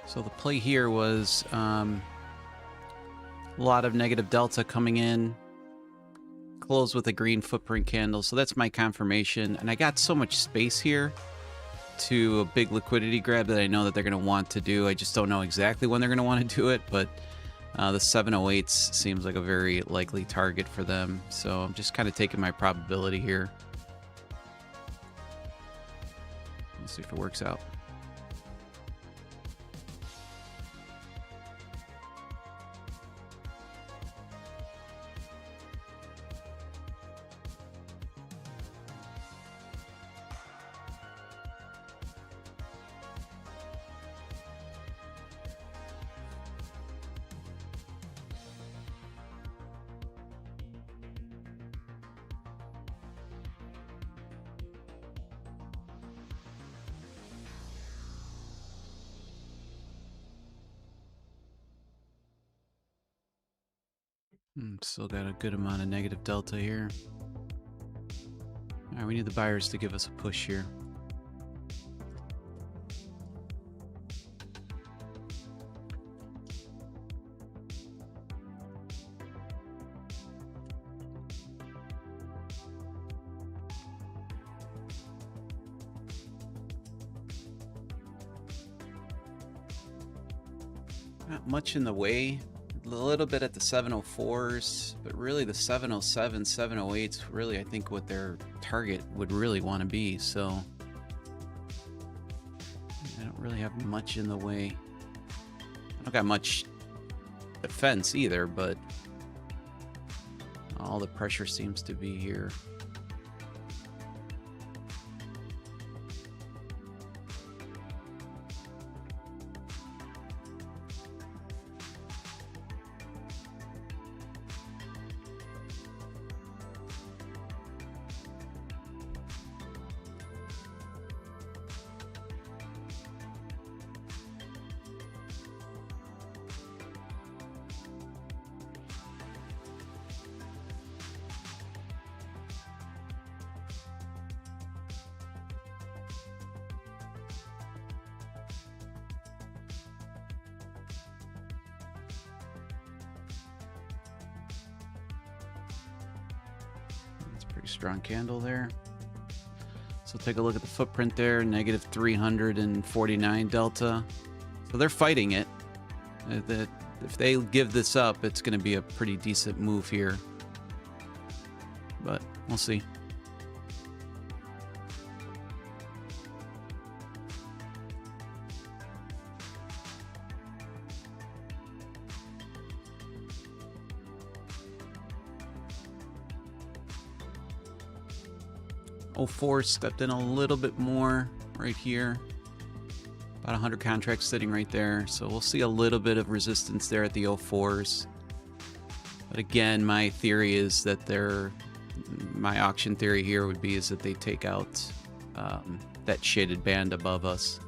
So the play here was a lot of negative delta coming in, close with a green footprint candle. So that's my confirmation. And I got so much space here to a big liquidity grab that I know that they're going to want to do. I just don't know exactly when they're going to want to do it, but the 708s seems like a very likely target for them. So I'm just kind of taking my probability here. Let's see if it works out. Still got a good amount of negative delta here. All right, we need the buyers to give us a push here. Not much in the way. A little bit at the 704s, but really the 707, 708s, really I think what their target would really want to be. So I don't really have much in the way. I don't got much defense either, but all the pressure seems to be here. Pretty strong candle there. So take a look at the footprint there, negative 349 delta. So they're fighting it. If they give this up, it's going to be a pretty decent move here. But we'll see. '04 stepped in a little bit more right here. About 100 contracts sitting right there. So we'll see a little bit of resistance there at the '04s. But again, my theory is that my auction theory here would be is that they take out that shaded band above us.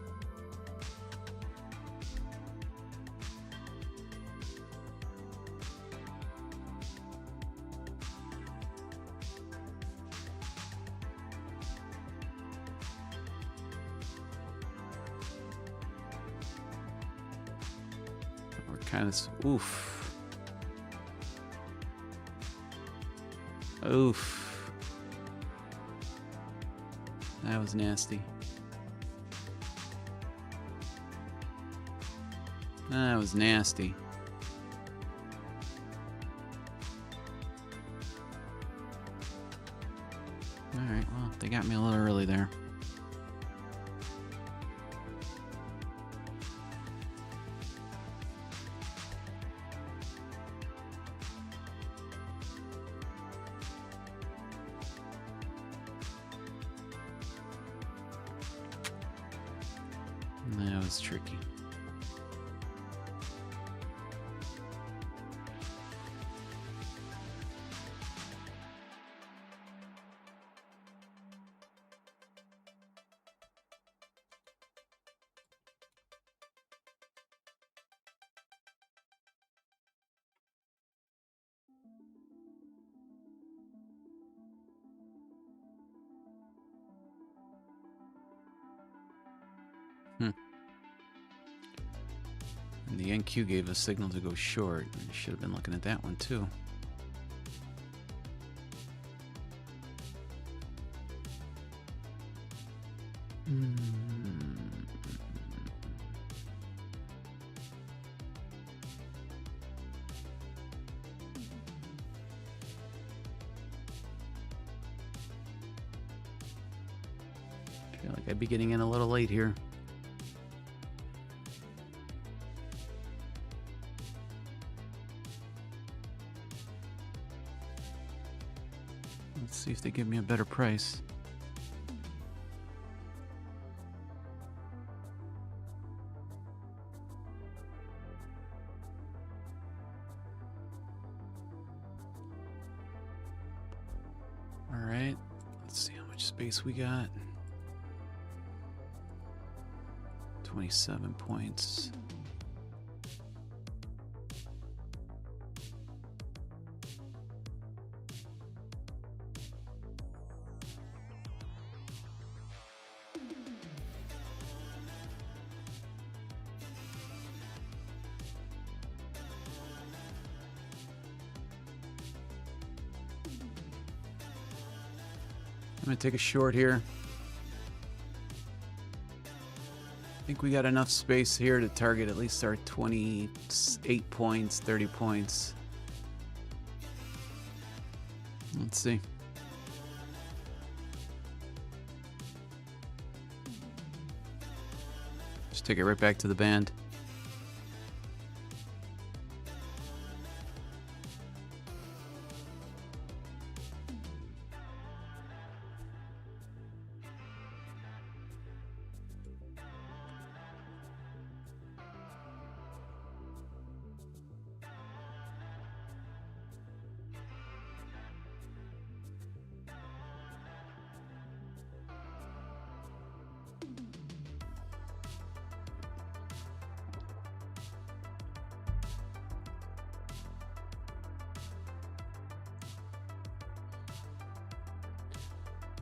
Kind of, oof. Oof. That was nasty. That was nasty. All right, well, they got me a little early there. is tricky. And the NQ gave a signal to go short. I should have been looking at that one too. I feel like I'd be getting in a little late here. Let's see if they give me a better price. All right, let's see how much space we got. 27 points. I'm going to take a short here. I think we got enough space here to target at least our 28 points, 30 points. Let's see. Just take it right back to the band.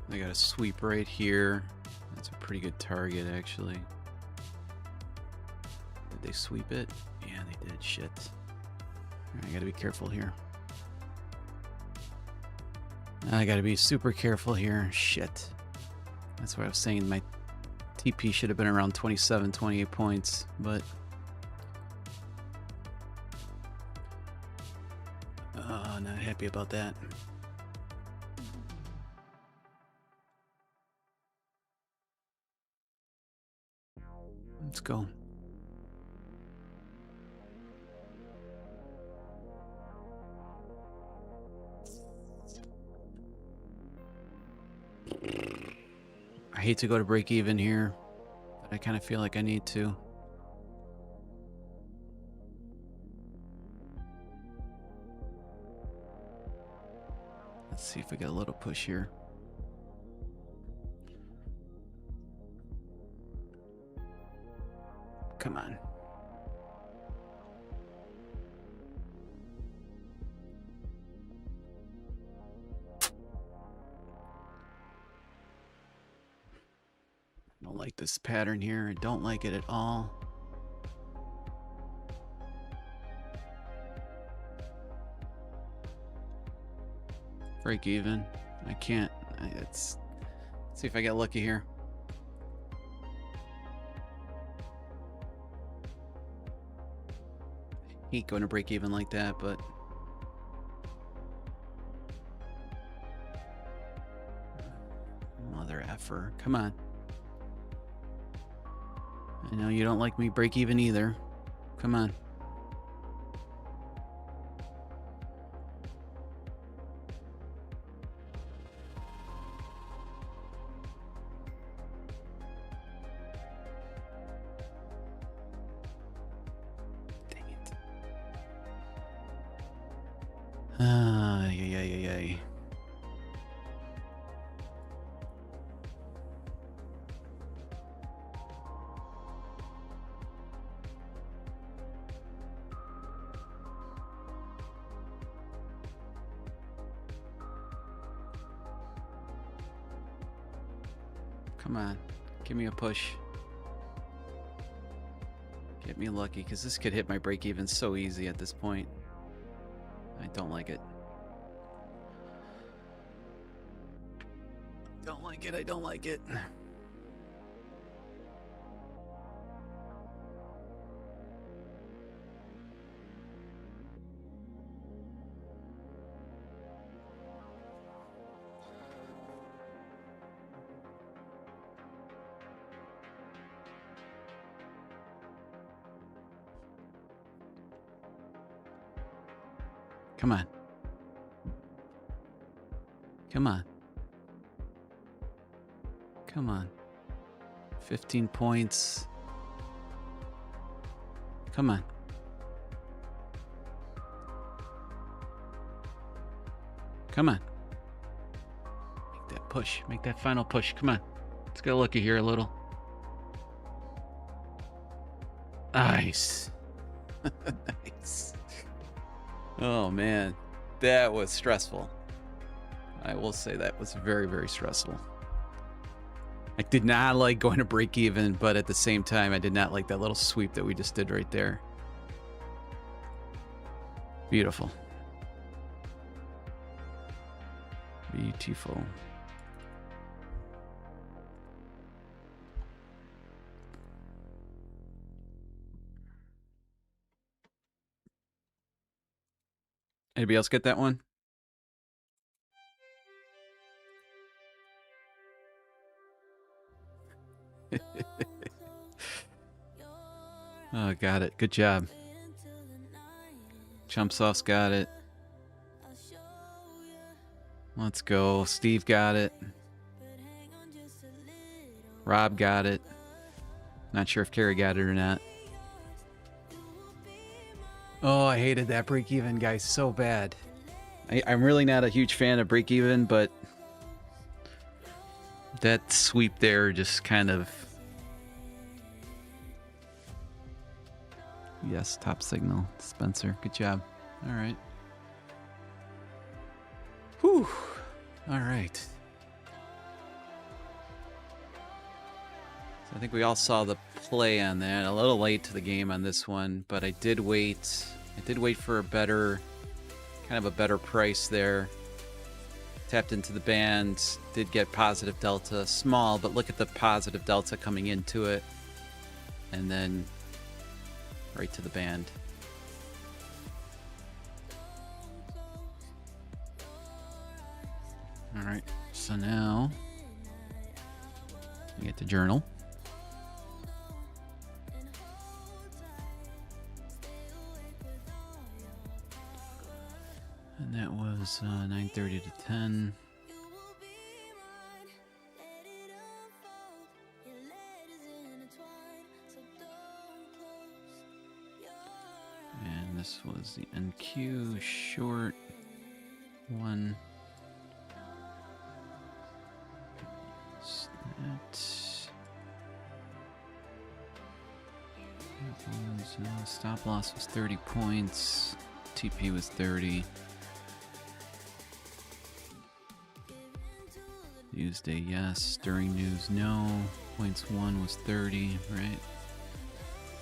They got a sweep right here. That's a pretty good target, actually. Did they sweep it? Yeah, they did. Shit. I gotta be careful here. I gotta be super careful here. Shit. That's what I was saying. My TP should have been around 27, 28 points, but... not happy about that. Let's go. I hate to go to break even here, but I kind of feel like I need to. Let's see if we get a little push here. Come on. I don't like this pattern here. I don't like it at all. Break even. I can't. Let's see if I get lucky here. Hate going to break even like that, but mother effer. Come on. I know you don't like me break even either. Come on. Yeah. Come on, give me a push. Get me lucky, because this could hit my break even so easy at this point. I don't like it. Don't like it, I don't like it. Come on. Come on. Come on. 15 points. Come on. Come on. Make that push. Make that final push. Come on. Let's get lucky here a little. Nice. Nice. Oh, man. That was stressful. I will say that was very, very stressful. I did not like going to break even, but at the same time, I did not like that little sweep that we just did right there. Beautiful. Beautiful. Anybody else get that one? Oh, got it. Good job. Chumpsoft's got it. Let's go. Steve got it. Rob got it. Not sure if Carrie got it or not. Oh, I hated that break even guy so bad. I'm really not a huge fan of break even, but that sweep there just kind of... Yes, top signal. Spencer, good job. All right. Whew. All right. So I think we all saw the play on that. A little late to the game on this one, but I did wait. I did wait for a better, kind of a better price there. Tapped into the band, did get positive delta, small, but look at the positive delta coming into it. And then right to the band. All right, so now we get the journal. And that was 9:30 to 10. And this was the NQ short one. Stop loss was 30 points. TP was 30. News day, yes. During news, no. Points 1 was 30, right?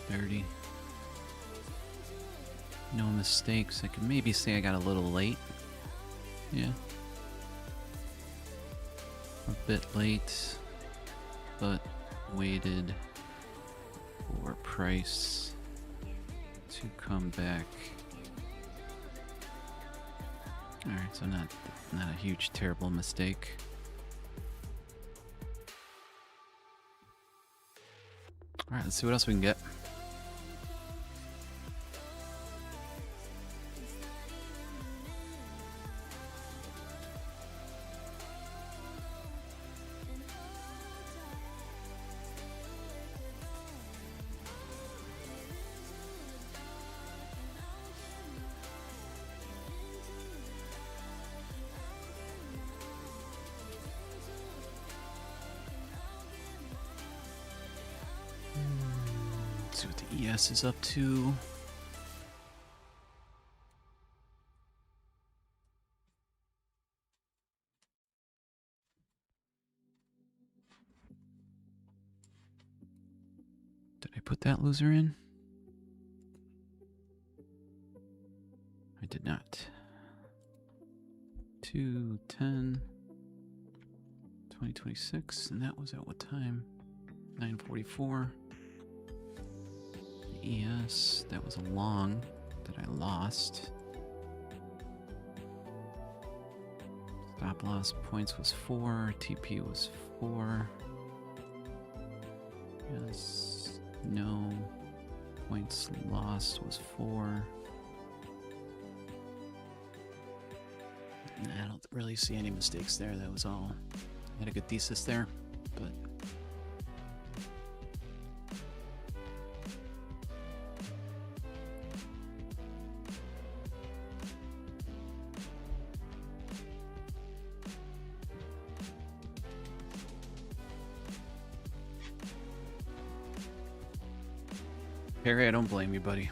30. No mistakes. I could maybe say I got a little late. Yeah. A bit late, but waited for price to come back. Alright, so not a huge, terrible mistake. Alright, let's see what else we can get. See what the ES is up to. Did I put that loser in? I did not. 2/10 2026, and that was at what time? 9:44. ES, that was a long that I lost. Stop loss points was 4, TP was 4. Yes, no. Points lost was 4. I don't really see any mistakes there. That was all. I had a good thesis there, but Harry, I don't blame you, buddy.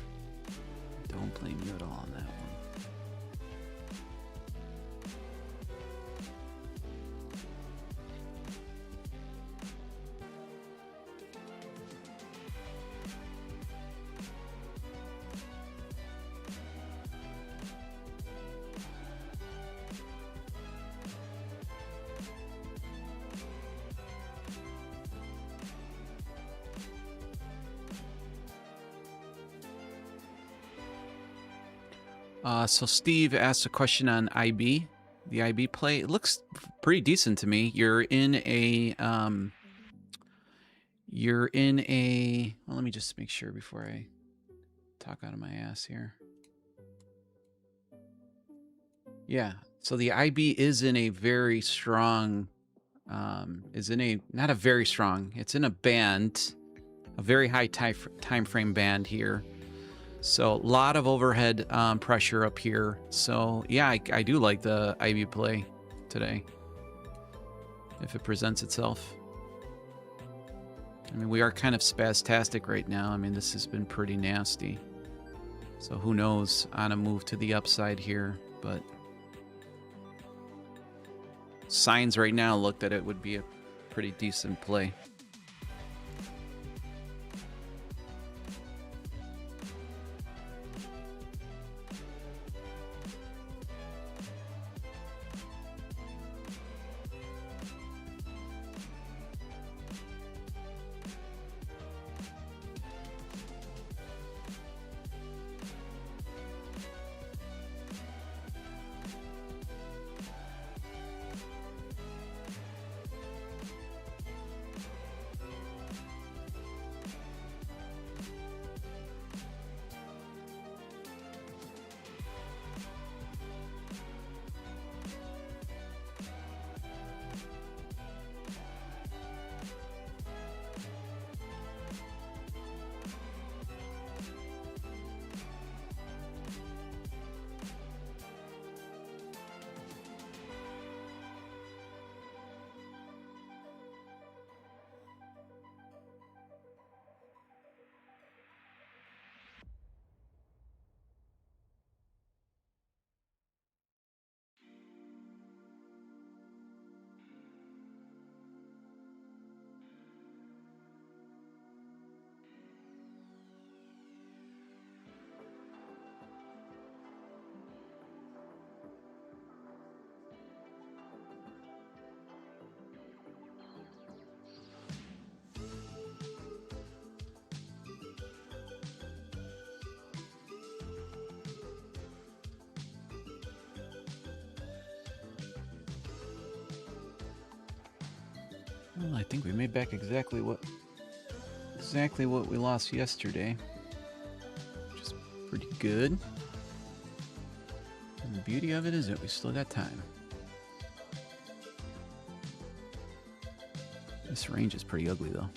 Don't blame you at all on that one. So Steve asked a question on IB, the IB play. It looks pretty decent to me. You're in a, well, let me just make sure before I talk out of my ass here. Yeah, so the IB is in a very strong, not a very strong, it's in a band, a very high time frame band here. So a lot of overhead pressure up here. So yeah, I do like the IB play today, if it presents itself. I mean, we are kind of spastastic right now. I mean, this has been pretty nasty. So who knows on a move to the upside here, but signs right now look that it would be a pretty decent play. Well, I think we made back exactly what we lost yesterday, which is pretty good. And the beauty of it is that we still got time. This range is pretty ugly, though.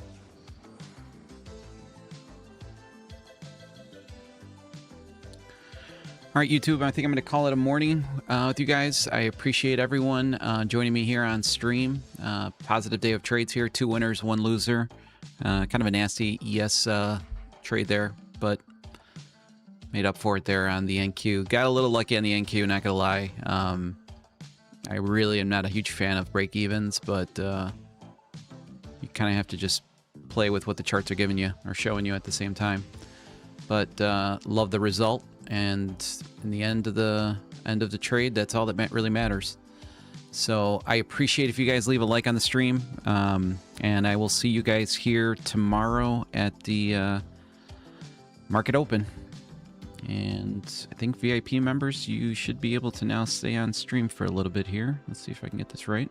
All right, YouTube, I think I'm going to call it a morning with you guys. I appreciate everyone joining me here on stream. Positive day of trades here. 2 winners, 1 loser. Kind of a nasty ES trade there, but made up for it there on the NQ. Got a little lucky on the NQ, not gonna lie. I really am not a huge fan of break-evens, but you kind of have to just play with what the charts are giving you or showing you at the same time. But love the result, and in the end of the trade, that's all that really matters. So I appreciate if you guys leave a like on the stream, and I will see you guys here tomorrow at the market open. And I think VIP members, you should be able to now stay on stream for a little bit here. Let's see if I can get this right.